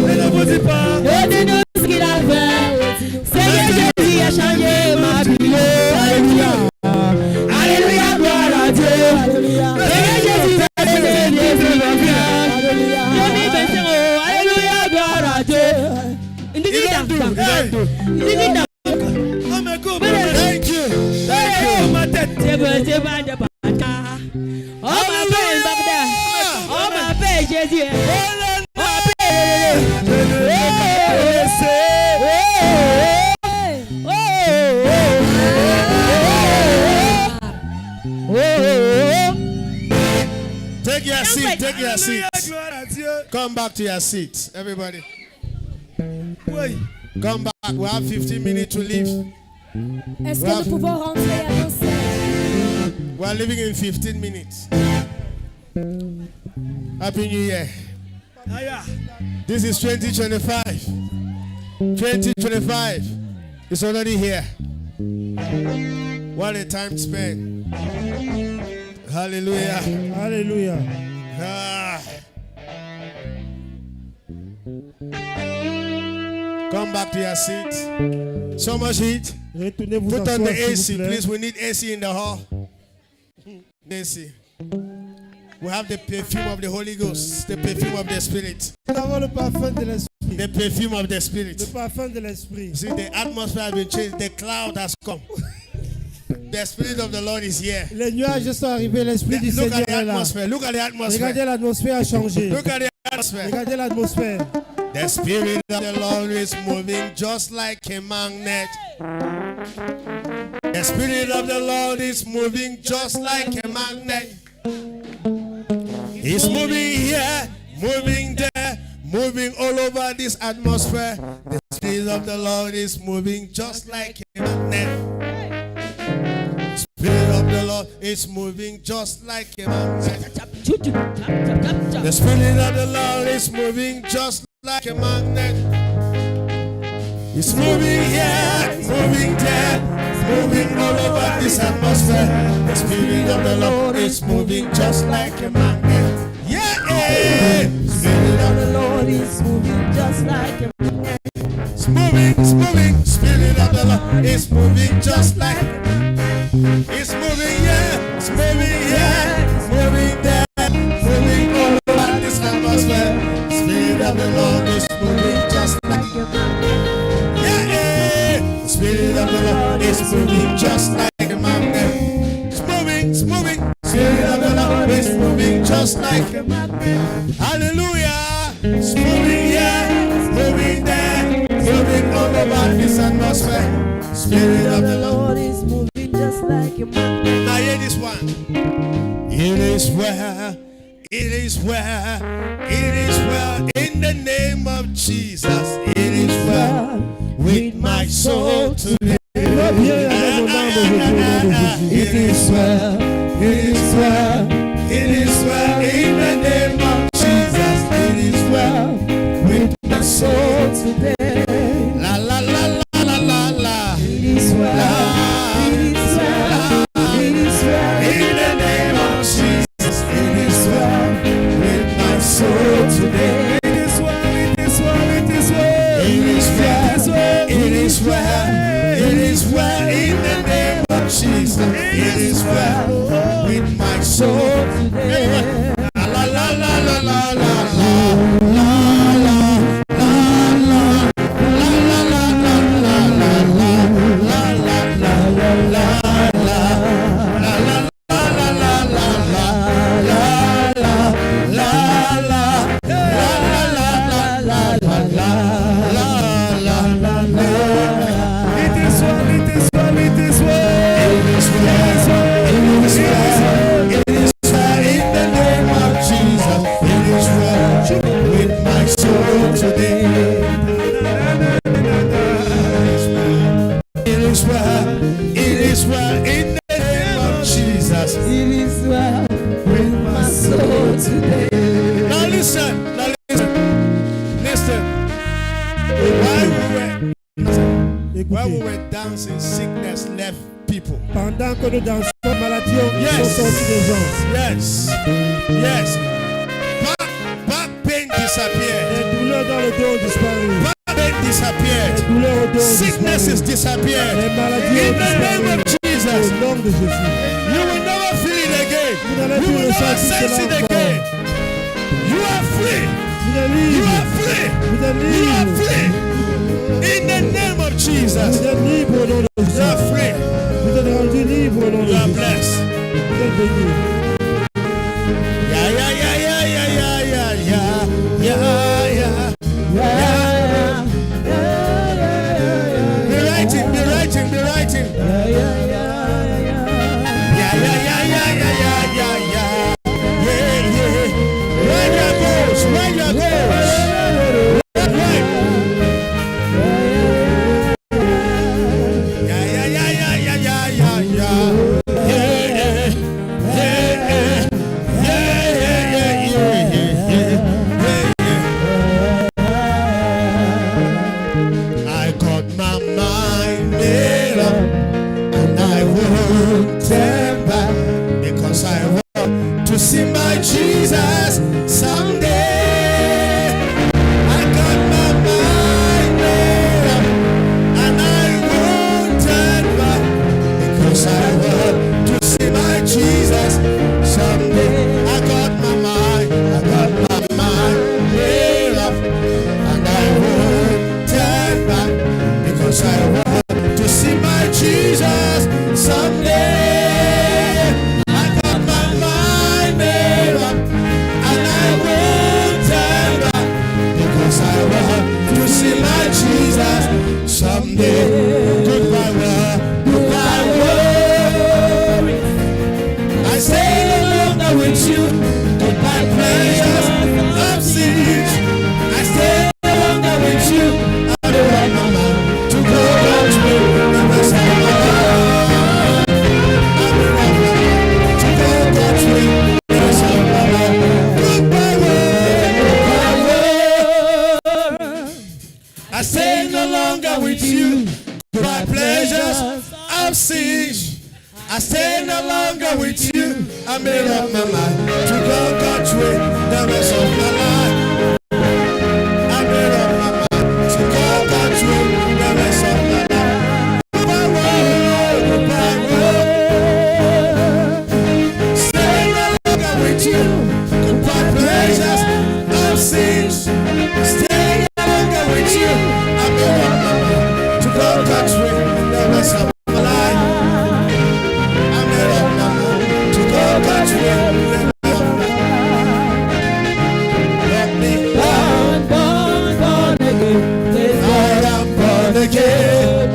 Je ne vous dis pas. Dis-nous ce qu'il a fait. Thank you. Take your seat. Take your seat. Come back to your seat, everybody. Come back. We have 15 minutes to leave. Est-ce que nous pouvons rentrer à nos salles? We are leaving in 15 minutes. Happy New Year. This is 2025. 2025 is already here. What a time spent. Hallelujah. Alléluia. Ah. Come back to your seat. So much heat. Retournez vous Put on asseoir, the s'il AC, vous plaît. please. We need AC in the hall. AC. We have the perfume of the Holy Ghost, the perfume of the Spirit, Nous avons le parfum de l'esprit. the perfume of the Le Spirit. parfum de l'esprit. See, the atmosphere has been changed. The cloud has come. The Spirit of the Lord is here. Les nuages sont arrivés, l'esprit du Look Seigneur at the est là. atmosphere. Look at the atmosphere. Regardez l'atmosphère a changé. Look at the atmosphere. Regardez l'atmosphère. The Spirit of the Lord is moving just like a magnet. The Spirit of the Lord is moving just like a magnet. He's moving here, moving there, moving all over this atmosphere. The Spirit of the Lord is moving just like a magnet. Spirit of the Lord is moving just like a magnet. The Spirit of the Lord is moving just like a magnet. It's moving here, moving there, moving all over this atmosphere. The Spirit of the Lord is moving just like a magnet. Yeah, Spirit of the Lord is moving just like a magnet. It's moving, it's moving. Spirit of the Lord is moving just like. It's moving here, it's moving here, it's moving there, moving all over this atmosphere. Spirit of the Lord is moving just like a magnet. The Spirit of the Lord is moving just like a magnet. It's moving, it's moving. Spirit of the Lord is moving just like a magnet. Hallelujah. It's moving here, it's moving there, moving all over this atmosphere. Spirit of the Lord is moving just like a magnet. Now hear this one. It is well, it is well, it is well in the name of Jesus. It is well with my soul today. It is well, it is well, it is well in the name of Jesus. It is well with my soul today. La la la la la la la. It is well, it is well, it is well in the name of Jesus. It is well with my soul today. It is well, it is well, it is well. It is well, it is well, it is well in the name of Jesus. It is well with my soul today. La la la la la la la la la la la la la la While we were dancing, sickness left people. Pendant que nous dansions, maladie Yes. sont sorties des gens. Yes. Yes. Back pain disappeared. Les douleurs dans le dos ont disparu. Back pain disappeared. Les douleurs au dos ont Sickness is disparu. disappeared. Les maladies In ont the name of disparu. Jesus. Au nom de Jésus. You will never feel it again. Vous n'allez You plus will never ressentir sense it cela encore. again. You are free. Vous êtes You libre. are free. Vous êtes You are libre. free. In the name of Vous Jesus. êtes libre au nom de You Jésus. are free. Vous êtes rendu libre au nom de You are Jésus. blessed. Vous êtes béni. Yeah, yeah, yeah, yeah, yeah, yeah, yeah, yeah, yeah, yeah. Be writing, be writing, be writing. Yeah, yeah, yeah, yeah, yeah, yeah, yeah, yeah. Yeah, yeah. Write your goals, write your goals. Right. Yeah, yeah, yeah, yeah, yeah, yeah, yeah, yeah. Yeah, yeah, yeah, yeah. I got my mind made up, and I won't turn back, because I want to see my Jesus someday. I got my mind made up, and I won't turn back, because I want to see my Jesus someday. I got my mind made up, and I won't turn back, because I want to see my Jesus someday. I got my mind made up, and I won't turn back, because I want to see my Jesus someday. Goodbye world, goodbye world. I stay no longer with you. Goodbye pleasures of siege. I stay no longer with you. I don't want my man to go back to me. The rest of my life. I don't want my man to go back to me. The rest of my life. Goodbye world. I stay no longer with you. Goodbye pleasures of siege. I stay no longer with you. I made up my mind to go God's way the rest of my life. I made up my mind to go God's way the rest of my life. Goodbye world, goodbye world. Stay no longer with you. Goodbye pleasures of sins. Stay no longer with you. I made up my mind to go God's way the rest of my life. I made up my mind to go God's way the rest of my life. Let me Born, born, born again. Praise God, I am born again.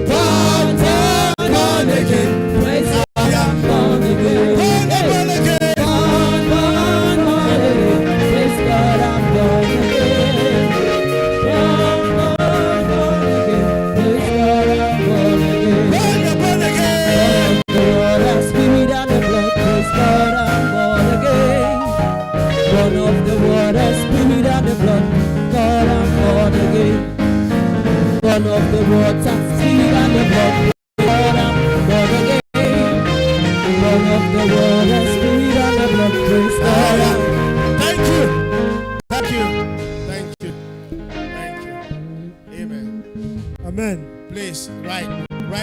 Born, born, born again. praise God, I am born again. born, born again. Born, born, born again. Praise God, I'm born again. Born, born, born again. Praise God, I'm born again. Born, born again. The water, spirit and the blood. Praise God, I'm born again. Born of the water, spirit and the blood. God, I'm born again. Born of the water, spirit and the blood. God, I'm born again. Born of the water, spirit and the blood. Praise God, I'm Thank you. Thank you. Thank you. Thank you. Amen. Amen. Please write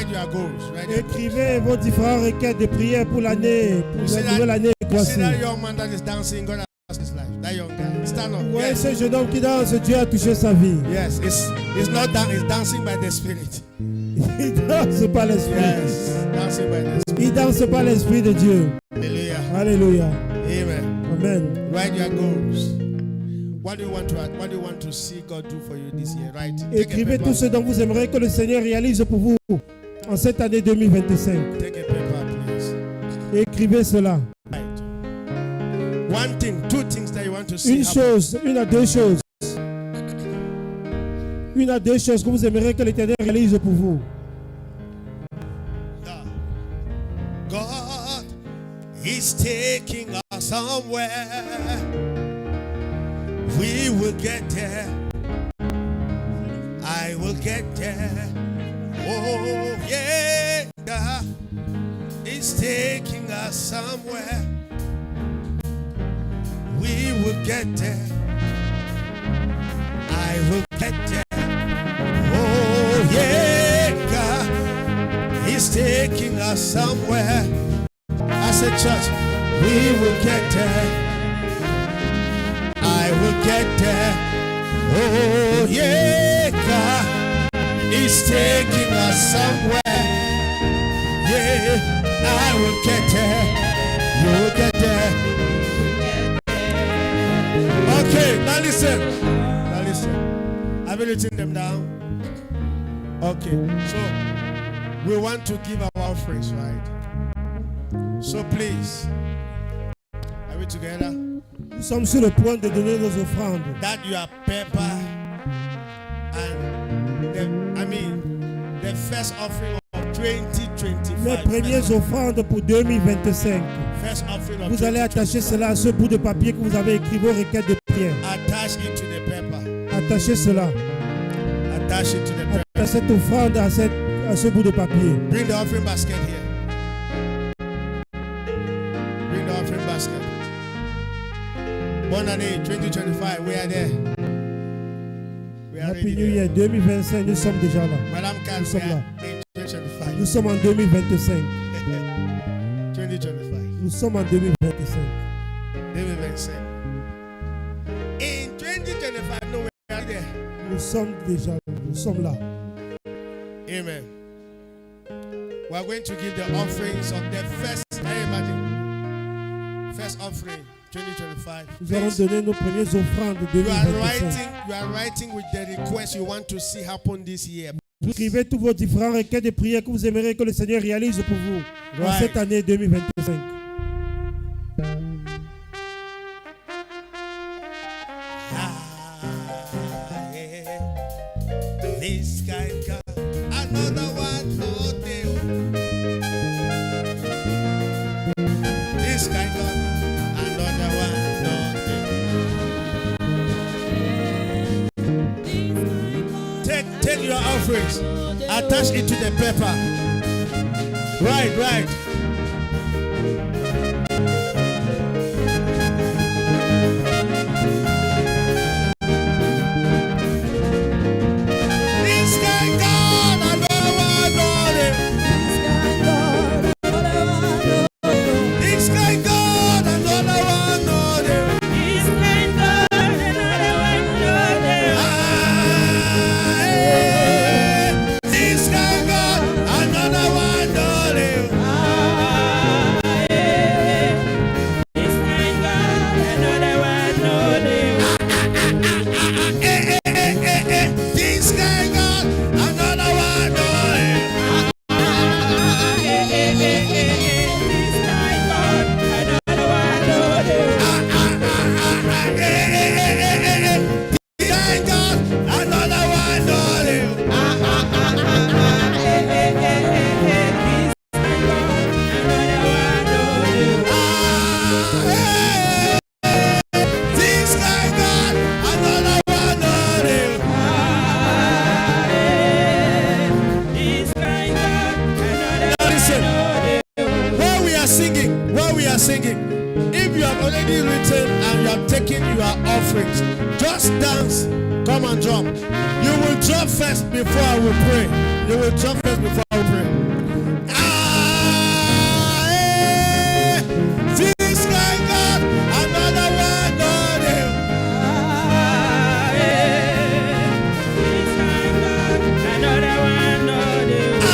your goals. Write your goals. Écrivez vos différentes requêtes de prière pour l'année, pour la nouvelle année. You Voici. see that young man that is dancing, God has his life. That young guy. Stand up. Ouais, Yes. ce jeune homme qui danse, Dieu a touché sa vie. Yes. It's not that. It's dancing by the Spirit. Il danse pas l'esprit. Yes. Dancing by the Spirit. Il danse pas l'esprit de Dieu. Hallelujah. Alléluia. Amen. Amen. Write your goals. What do you want to see God do for you this year? Right? Take a Écrivez paper. tout ce dont vous aimeriez que le Seigneur réalise pour vous en cette année 2025. Take a paper, please. Écrivez cela. Right. One thing, two things that you want to see. Une happen. chose, une à deux choses. Une à deux choses que vous aimeriez que l'Éternel réalise pour vous. God is taking us somewhere. We will get there. I will get there. Oh yeah, God is taking us somewhere. We will get there. I will get there. Oh yeah, God is taking us somewhere. I said, church, we will get there. I will get there. Oh yeah, God He's taking us somewhere. Yeah, I will get there. You will get there. Okay, now listen. Now listen. Have you written them down? Okay, so we want to give our offerings, right? So please, are we together? Nous sommes sur le point de donner nos offrandes. That your paper and the first offering of 2025. Les premières offrandes pour 2025. First offering of Vous allez attacher 2025. cela à ce bout de papier que vous avez écrit vos requêtes de prière. Attach it to the paper. Attachez cela. Attach it to the paper. Attachez cette offrande à ce bout de papier. Bring the offering basket here. Bring the offering basket. Bonne année 2025. We are there. We are Happy ready New there. Year 2025, nous sommes déjà là. Madame Khan, Nous we sommes are là. in 2025. Nous sommes en 2025. 2025. Nous sommes en 2025. 2025. In 2025, no, we are there. Nous sommes déjà là. Nous sommes là. Amen. We are going to give the offerings of the first, can you imagine? First offering, 2025. Nous allons Please, donner nos premières offrandes de you are 2025. writing with the request you want to see happen this year. Vous écrivez tous vos différents requêtes de prière que vous aimeriez que le Seigneur réalise pour vous dans Right. cette année 2025. This guy got another one, no deal. This guy got another one, no deal. Take your offerings, attach it to the paper. Right. This guy got another one, no deal. This guy got another one, no deal. This guy got another one, no deal. This guy got another one, no deal. This guy got another one, no deal. This guy got another one, no deal. Now listen, while we are singing, if you have already written and you have taken your offerings, just dance, come and jump. You will jump first before I will pray. You will jump first before I will pray. This guy got another one, no deal. This guy got another one, no deal.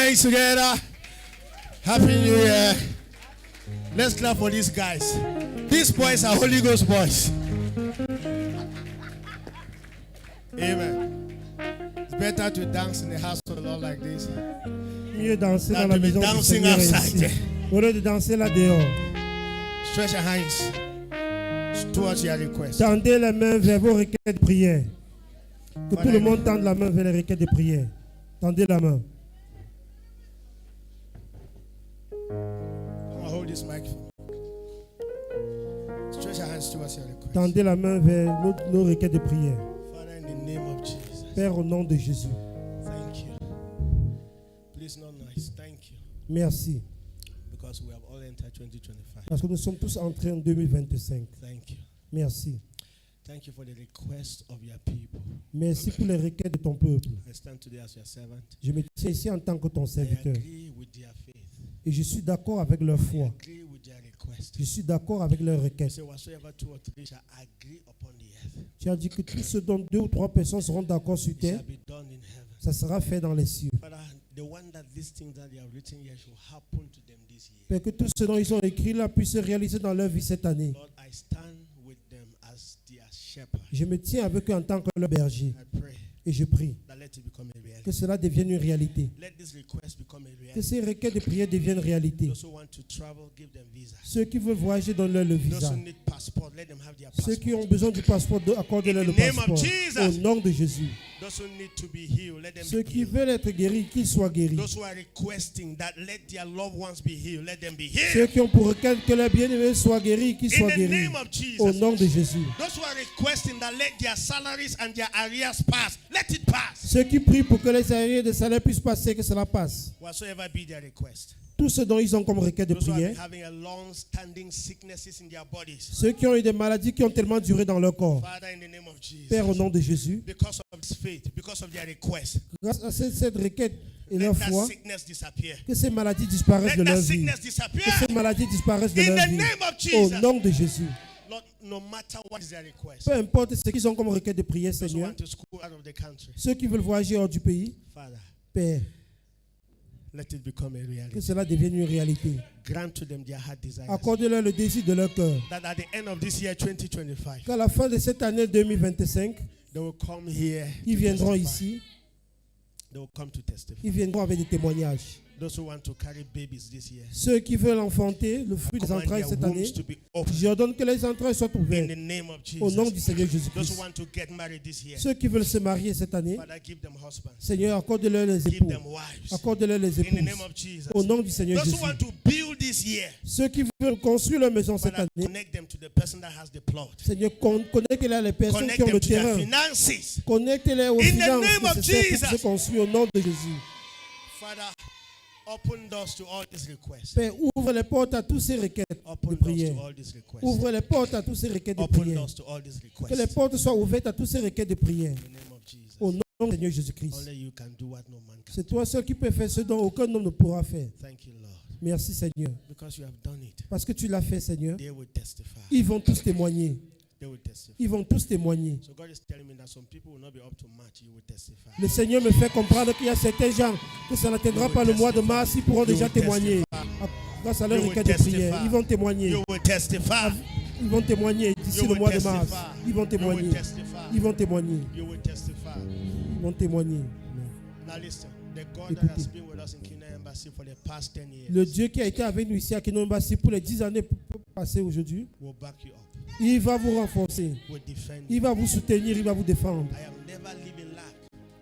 hands together. Happy New Year. Let's clap for these guys. These boys are Holy Ghost boys. Amen. It's better to dance in the house of the Lord like this Mieux danser dans than la to be maison du dancing Seigneur outside. ici. Au lieu de danser là dehors. Stretch your hands towards your request. Tendez les mains vers vos requêtes de prière. Que tout le monde tende la main vers les requêtes de prière. Tendez la main. Come on, hold this microphone. Stretch your hands towards your request. Tendez la main vers nos requêtes de prière. Father, in the name of Jesus, Père, au nom de Jésus. thank you. Please, no noise. Thank you. Merci. Because we have all entered 2025. Parce que nous sommes tous entrés en 2025. Thank you. Merci. Thank you for the request of your people. Merci pour les requêtes de ton peuple. I stand today as your servant. Je me tiens ici en tant que ton I serviteur. agree with their faith. Et je suis d'accord avec leur I foi. agree with their request. Je suis d'accord avec leurs You requêtes. say, whatsoever two or three shall agree upon the earth, Tu as dit que tout ce dont 2 ou 3 personnes seront d'accord sur it terre, shall be done in heaven. ça sera fait dans les cieux. Father, the one that these things that they have written here should happen to them this year. Père, que tout ce dont ils ont écrit là puisse se réaliser dans leur vie cette année. Lord, I stand with them as their shepherd. Je me tiens avec eux en tant que leur berger. I pray Et je prie that let it become a reality. que cela devienne une réalité. Let this request become a Que reality. ces requêtes de prière deviennent réalité. Those who want to travel, give them visa. Ceux qui veulent voyager, donne-leur le Those visa. who need passport, let them have their Ceux qui ont passport. besoin du passeport, accordez-leur le In the name of passeport. Jesus. Au nom de Jésus. Those who need to be healed, let them Ceux be qui healed. veulent être guéris, qu'ils soient guéris. Those who are requesting that let their loved ones be healed, let them be healed. Ceux qui ont pour requête que leurs bien-aimés soient guéris, qu'ils In soient the guéris. name of Au Jesus. nom de Jésus. Those who are requesting that let their salaries and their arrears pass, let it pass. Ceux qui prient pour que les arrières de salaire puissent passer, que cela passe. Whatsoever be their request. Tout ce dont ils ont comme requête de Those who are prière. having a long-standing sicknesses in their bodies. Ceux qui ont eu des maladies qui ont tellement duré dans leur corps. Father, in the name of Jesus. Père, au nom de Jésus, Because of this faith, because of their request, grâce à cette requête et let leur that foi, sickness disappear. que ces maladies disparaissent Let de that leur vie. sickness Que disappear. ces maladies disparaissent de In leur the vie. name of Au Jesus. nom de Jésus. Lord, no matter what is their request. Peu importe ce qu'ils ont comme requête de prière, Those who Seigneur. want to school out of the country. Ceux qui veulent voyager hors du pays, Father, Père, let it become a que reality. cela devienne une réalité. Grant to them their heart desires. Accorde-leur le désir de leur cœur. That at the end of this year 2025, Qu'à la fin de cette année 2025, they will come here. ils to viendront testify. ici, They will come to testify. ils viendront avec des témoignages. Those who want to carry babies this year, Ceux qui veulent enfanter le fruit des command entrailles their cette année, wombs to be open. je ordonne que les entrailles soient In ouvertes the name of au nom Jesus. du Seigneur Those who Jésus-Christ. want to get married this year, Ceux qui veulent se marier cette année, Father, give them husbands. Seigneur, accorde-leur les Give époux. them wives. Accorde-leur les In the name épouses. of Jesus. Au nom du Seigneur Those Jésus. who want to build this year, Ceux qui veulent construire leur maison cette Father, année, connect them to the person that has the plot. Seigneur, connectez-les les personnes Connect qui ont them le to their terrain. finances. Connectez-les aux In the finances name of nécessaires pour Jesus. se construire au nom de Jésus. Father, open doors to all these requests. Père, ouvre les portes à tous ces requêtes de Open doors prière. to all these requests. Ouvre les portes à tous ces requêtes de Open prière. doors to all these Que les requests. portes soient ouvertes à tous ces requêtes de prière. In the name of Jesus. Au nom du Seigneur Jésus-Christ. Only you can do what no man can. C'est toi seul qui peux faire ce dont aucun homme ne pourra faire. Thank you, Lord. Merci Seigneur. Because you have done it. Parce que tu l'as fait Seigneur. They will testify. Ils vont tous témoigner. They will testify. Ils vont tous témoigner. So God is telling me that some people will not be up to match. You will testify. Le Seigneur me fait comprendre qu'il y a certains gens que ça n'atteindra pas le mois de mars. Ils pourront déjà témoigner. Grâce à leur You will requête de prière. testify. Ils vont témoigner. You will testify. Ils vont témoigner d'ici You le will mois de mars. testify. Ils vont You témoigner. will testify. Ils vont témoigner. You will testify. Ils vont témoigner. Now listen. The God that has been with us in Kingdom Embassy for the past 10 years Le Dieu qui a été avec nous ici à Kingdom Embassy pour les 10 années passées aujourd'hui, will back you up. il va vous renforcer. Will defend Il you. va vous soutenir. Il va vous défendre. I am never living lack.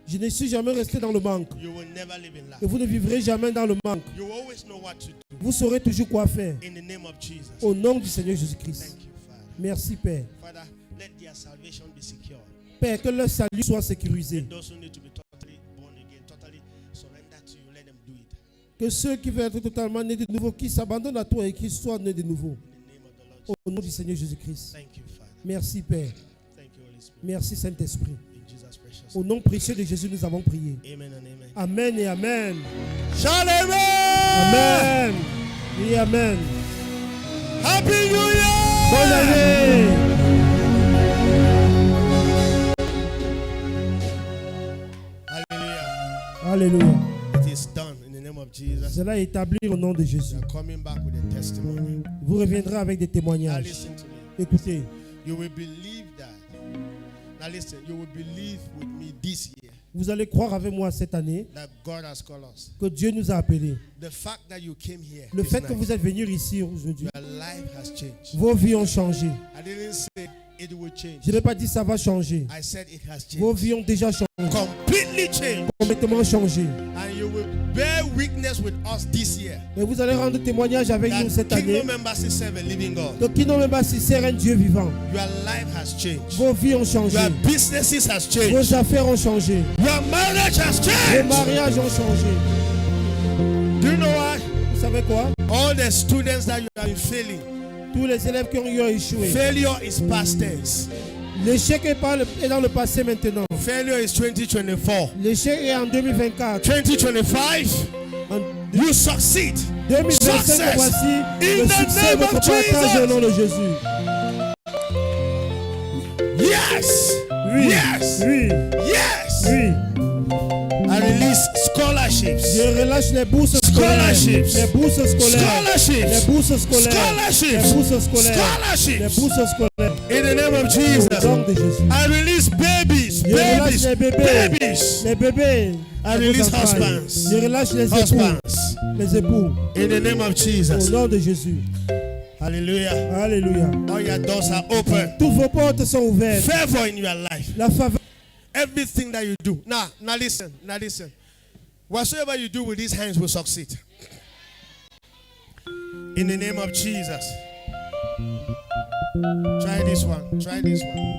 Je ne suis jamais resté dans le manque. You will never live in lack. Et vous ne vivrez jamais dans le manque. You will always know what to do. Vous saurez toujours quoi faire. In the name of Jesus. Au nom du Seigneur Jésus-Christ. Thank you, Father. Merci Père. Father, let their salvation be secure. Père, que leur salut soit sécurisé. Those who need to be totally born again, totally surrender to you, let them do it. Que ceux qui veulent être totalement nés de nouveau, qui s'abandonnent à toi et qui soient nés de nouveau. In the name of the Lord Au nom du Seigneur Jésus-Christ. Thank you, Father. Merci Père. Thank you, Holy Spirit. Merci Saint-Esprit. In Jesus' precious Au name. nom précieux de Jésus, nous avons prié. Amen and amen. Amen et Amen. Shalom! Amen. Et Amen. Happy New Year! Bonne année. Hallelujah. Alléluia. It is done in the name of Jesus. Cela est établi au nom de Jésus. You are coming back with a testimony. Vous reviendrez avec des Now témoignages. listen to me. Écoutez, You will believe that. Now listen, you will believe with me this year vous allez croire avec moi cette année that God has called us. que Dieu nous a appelés. The fact that you came here, Le this fait que night, vous êtes venus ici aujourd'hui, your life has changed. vos vies ont changé. I didn't say it will change. Je n'ai pas dit ça va changer. I said it has Vos changed. vies ont déjà changé, Completely changed. complètement changé. And you will bear witness with us this year Et vous allez rendre témoignage avec nous that cette année. Kingdom Embassy serve a living God. Donc, qui n'ont même pas si c'est un Dieu vivant. Your life has changed. Vos vies ont changé. Your businesses has changed. Vos affaires ont changé. Your marriage has Vos changed. mariages ont changé. Do you know why? Vous savez quoi? All the students that you have been failing, Tous les élèves qui ont eu à échouer. failure is past tense. L'échec est dans le passé maintenant. Failure is 2024. L'échec est en 2024. 2025, En you succeed. 2025, Success. voici In le the succès name de votre of partage Jesus. au nom de Jésus. Yes. Oui, Yes. oui, Yes. oui. I release scholarships. Je relâche les bourses scolaires. Scholarships. Les bourses scolaires. Scholarships. Les bourses scolaires. Scholarships. Les bourses scolaires. Les Scholarships. bourses scolaires. In the name of Au Jesus. nom de Jésus. I release babies. Je relâche Babies. les bébés. Babies. Les bébés. I les release entrailles. husbands. Je relâche les époux. Husbands. Les époux. In the name of Au Jesus. nom de Jésus. Hallelujah. Alléluia. All your doors are open. Toutes vos portes sont ouvertes. Favor in your life. La faveur. Everything that you do. Now listen. Whatsoever you do with these hands will succeed. In the name of Jesus. Try this one. Try this one.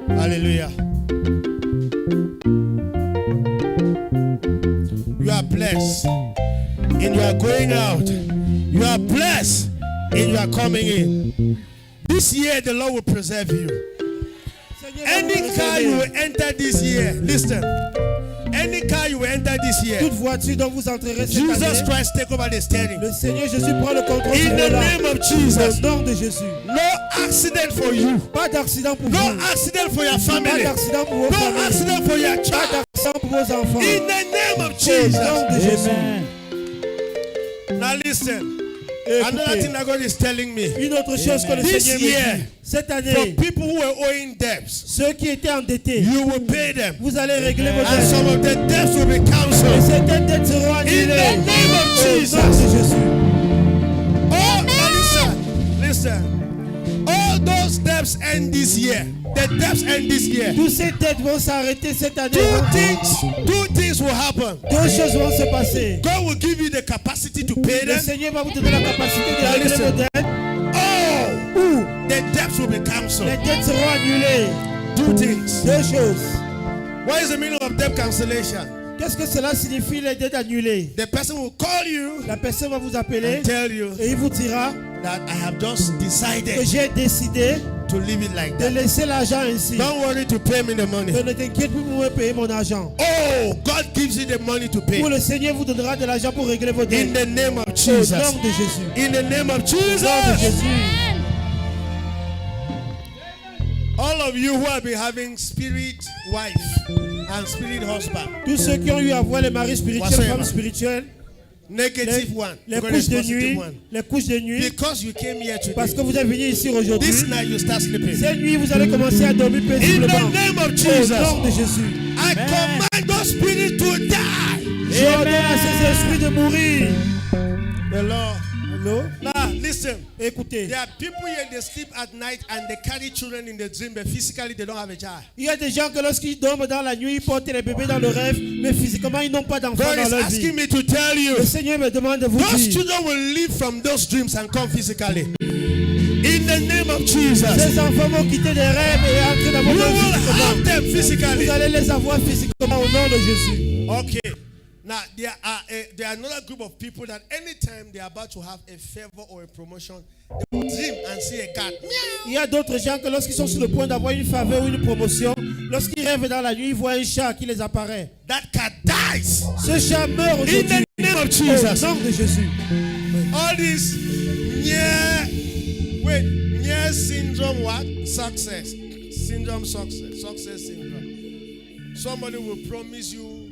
Hallelujah. You are blessed. And you are going out. You are blessed. And you are coming in. This year the Lord will preserve you. Any car you will enter this year, listen. Any car you will enter this year, Toute voiture dont vous entrerez cette Jesus année, Christ take over the steering. le Seigneur Jésus prend le contrôle In sur the volant. name of Jesus. Au nom de Jésus. No accident for you. Pas d'accident pour No vous. accident for your Pas family. d'accident pour vos No familles. accident for your Pas child. d'accident pour vos enfants. In the name of Au Jesus. nom de Jésus. Now listen. Another Écoutez, thing that God is telling me. une autre chose que le This Seigneur me year, dit. Cette For année, people who were owing debts, ceux qui étaient endettés, you will pay them. vous allez régler vos And dettes. some of the debts will be Et cancelled. certaines dettes seront In annulées. the name of Au nom Jesus. de Jésus. Oh, now listen. All those debts end this year. The debts end this year. Toutes ces dettes vont s'arrêter cette année. Two things will happen. Deux choses vont se passer. God will give you the capacity to pay Le them. Seigneur va vous donner la capacité de régler listen. vos dettes. Ou the debts will be Les cancelled. dettes seront annulées. Two things. Deux choses. What is the meaning of debt cancellation? Qu'est-ce que cela signifie, les dettes annulées? The person will call you La personne va vous appeler and tell you et il vous dira that I have just que decided j'ai décidé to leave it like de that. laisser l'argent ainsi. Don't worry to pay me the money. Ne t'inquiète plus pour me payer mon argent. Oh, God gives you the money to pay. Pour le Seigneur vous donnera de l'argent pour régler vos In dettes. the name of Au Jesus. nom de Jésus. In the name of Au nom de Jesus. Jésus. All of you who have been having spirit wife and spirit husband, Tous ceux qui ont eu à voir les maris spirituels, Whatsoever. femmes spirituelles, negative one, les because couches there's de positive nuit, one. les couches de nuit, Because you came here parce today, que vous êtes venus ici aujourd'hui. this night you start sleeping. Cette nuit, vous allez commencer à dormir In paisiblement. the name of Au Jesus, nom de Jésus. I command those spirits to die. J'ordonne à ces esprits de mourir. The Lord. Allô? Now listen. Écoutez, There are people here, they sleep at night and they carry children in the dream, but physically they don't have a child. il y a des gens que lorsqu'ils dorment dans la nuit, ils portent les bébés dans le rêve, mais physiquement, ils n'ont pas d'enfants God dans is leur asking vie. me to tell you, Le Seigneur me demande de vous those dire, children will leave from those dreams and come physically. In the name of Jesus, ces enfants vont quitter des rêves et entrer dans you votre will vie have physiquement. them physically. Vous allez les avoir physiquement au nom de Jésus. Okay. Now there are another group of people that anytime they are about to have a favor or a promotion, they will dream and see a cat. Il y a d'autres gens que lorsqu'ils sont sur le point d'avoir une faveur ou une promotion, lorsqu'ils rêvent dans la nuit, ils voient un chat qui les apparaît. That cat dies. Ce chat meurt In aujourd'hui. the name of Au Jesus. nom de Jésus. All this near syndrome, what? Success. Syndrome success. Success syndrome. Somebody will promise you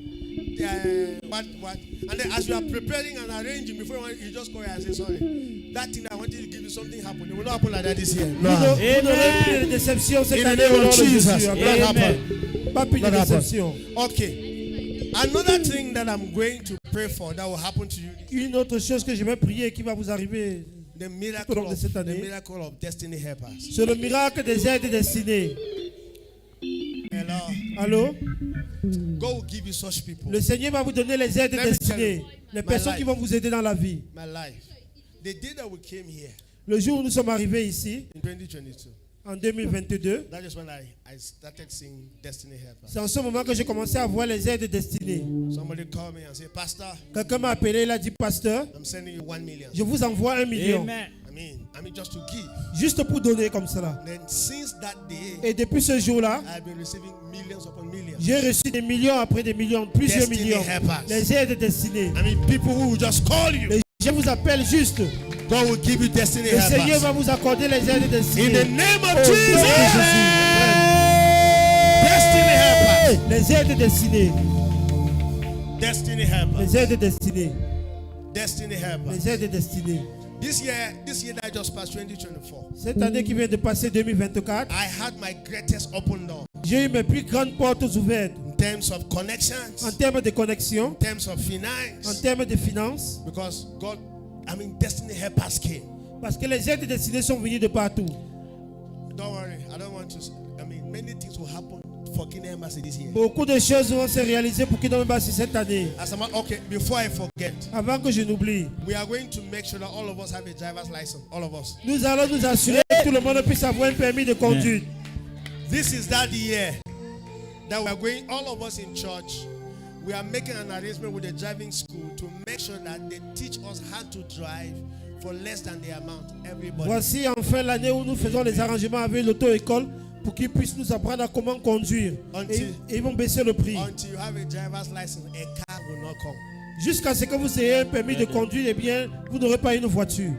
what? And then as you are preparing and arranging, before you just call and say, sorry, that thing I wanted to give you, something happened. It will not happen like that this year. Vous No. n'aurez plus de déception cette In the année name au nom of de Jesus. Jésus. Not Amen. happen. Pas plus de Not happen. déception. Okay. Another thing that I'm going to pray for that will happen to you, Une autre chose que je vais prier qui va vous arriver, the miracle Tout au long de of, cette the année. miracle of destiny helpers. c'est le miracle des aides destinées. Hello. Allô? God will give you such people. Le Seigneur va vous donner les aides Let me tell destinées. you, Les my personnes life. qui vont vous aider dans la vie. My life. The day that we came here Le jour où nous sommes arrivés ici, in 2022, en 2022, that is when I started seeing destiny helpers. c'est en ce moment que j'ai commencé à voir les aides destinées. Somebody called me and said, Pastor, Quelqu'un m'a appelé, il a dit, pasteur, I'm sending you 1 million. je vous envoie 1 million. Amen. I mean just to give. Juste pour donner comme cela. Then since that day, Et depuis ce jour-là, I've been receiving millions upon millions. j'ai reçu des millions après des millions, plusieurs Destiny millions. helpers. Les aides destinées. I mean people who will just call you. Je vous appelle juste. God will give you destiny Le Seigneur helpers. va vous accorder les aides In destinées. the name Au of nom de Jesus. Jésus. Destiny helpers. Les aides destinées. Destiny helpers. Les aides destinées. Destiny helpers. Les aides destinées. This year that just passed 2024, Cette année qui vient de passer 2024, I had my greatest open door j'ai eu mes plus grandes portes ouvertes in terms of en connections, termes de connexion, in terms of en finance, termes de finances, because destiny helpers came. parce que les aides destinées sont venues de partout. Don't worry, I don't want to. Many things will happen for Kingdom Embassy this year. Beaucoup de choses vont se réaliser pour Kingdom Embassy cette année. Okay, before I forget, Avant que je n'oublie, we are going to make sure that all of us have a driver's license. All of us. nous allons nous assurer que tout le monde puisse avoir un permis de conduire. This is that year that we are going, all of us in church, we are making an arrangement with the driving school to make sure that they teach us how to drive for less than the amount. Everybody. Voici enfin l'année où nous faisons les arrangements avec l'auto-école pour qu'ils puissent nous apprendre à comment conduire. Et ils vont baisser le prix. Until you have a driver's license, a car will not come. Jusqu'à ce que vous ayez un permis de conduire, eh bien, vous n'aurez pas une voiture.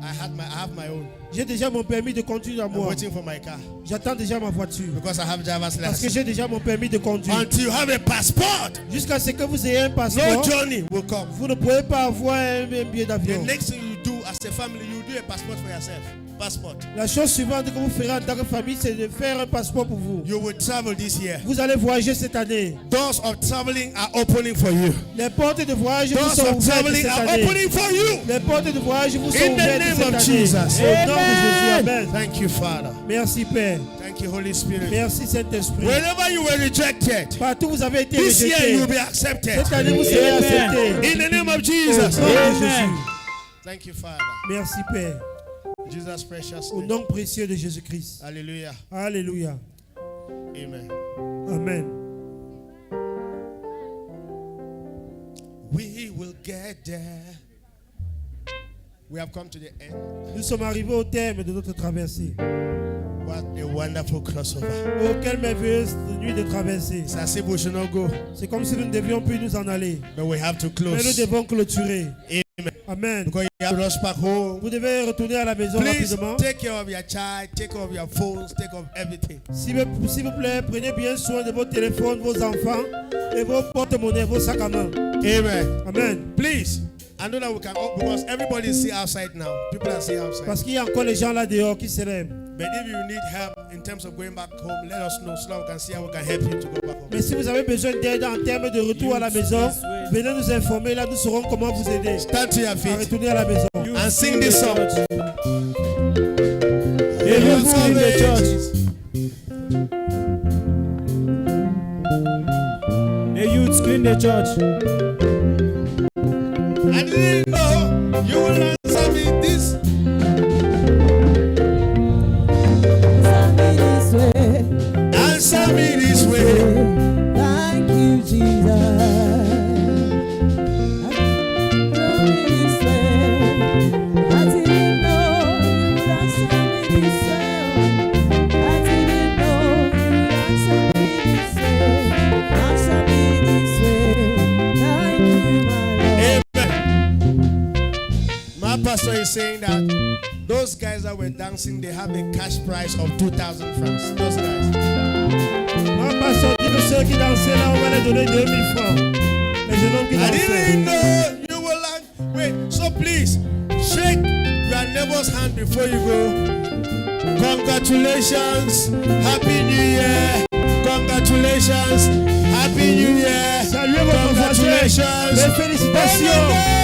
I have my own. J'ai déjà mon permis de conduire à I'm moi. waiting for my car J'attends déjà ma voiture. because I have driver's Parce que license. j'ai déjà mon permis de conduire. Until you have a passport, Jusqu'à ce que vous ayez un no passeport, journey will come. vous ne pouvez pas avoir un billet The d'avion. next thing you do as a family, you do a passport for yourself. Passport. La chose suivante que vous ferez en tant que famille, c'est de faire un passeport pour vous. You will travel this year. Vous allez voyager cette année. Doors of traveling are opening for you. Les portes de voyage vous Doors sont of ouvertes traveling cette are année. opening for you. Les portes de voyage vous sont In the ouvertes name cette of année. Jesus. Au nom de Jésus, amen. Thank you, Father. Merci Père. Thank you, Holy Spirit. Merci Saint-Esprit. Wherever you were rejected, Partout où vous avez été this year you will rejeté, be accepted. cette année vous serez accepté. In the name of Au Jesus. nom de Jésus. Thank you, Father. Merci Père. Jesus' precious Au name. nom précieux de Jésus-Christ. Hallelujah. Alléluia. Amen. Amen. We will get there. We have come to the end. Nous sommes arrivés au terme de notre traversée. What a wonderful crossover. Oh, quelle merveilleuse nuit de traversée. It's as if we should not go, C'est comme si nous ne devions plus nous en aller. but we have to Mais nous close. devons clôturer. Amen. Amen. Because you have to rush back home. Vous devez retourner à la maison Please rapidement. take care of your child, take care of your phones, take care of everything. S'il vous plaît, prenez bien soin de vos téléphones, vos enfants et vos porte-monnaies, vos sacs à main. Amen. Amen. Please, I know that we can, because everybody is still outside now. People are still outside. Parce qu'il y a encore les gens là dehors qui célèbrent. But if you need help in terms of going back home, let us know so that we can see how we can help you to go back home. Mais si vous avez besoin d'aide en termes de retour à la maison, venez nous informer. Là, nous saurons comment vous aider Stand to your à feet retourner à la maison. and sing this song. The youth screen the church. The youth screen the church. I didn't know you will answer me this. Answer me this way. Thank you, Jesus. I didn't know you'd answer me this way. I didn't know you'd answer me this way. Answer me this way. Thank you, my Lord. Amen. My pastor is saying that those guys that were dancing, they have a cash prize of 2,000 francs. Those guys. Mon pasteur dit que ceux qui dansaient là, on va les donner 2000 francs. jeune homme qui I didn't dansait. know you will like. Wait, so please shake your neighbor's hand before you go. Congratulations, Happy New Year. Congratulations, Happy New Year. Saluez votre voisin. Congratulations. Et félicitations.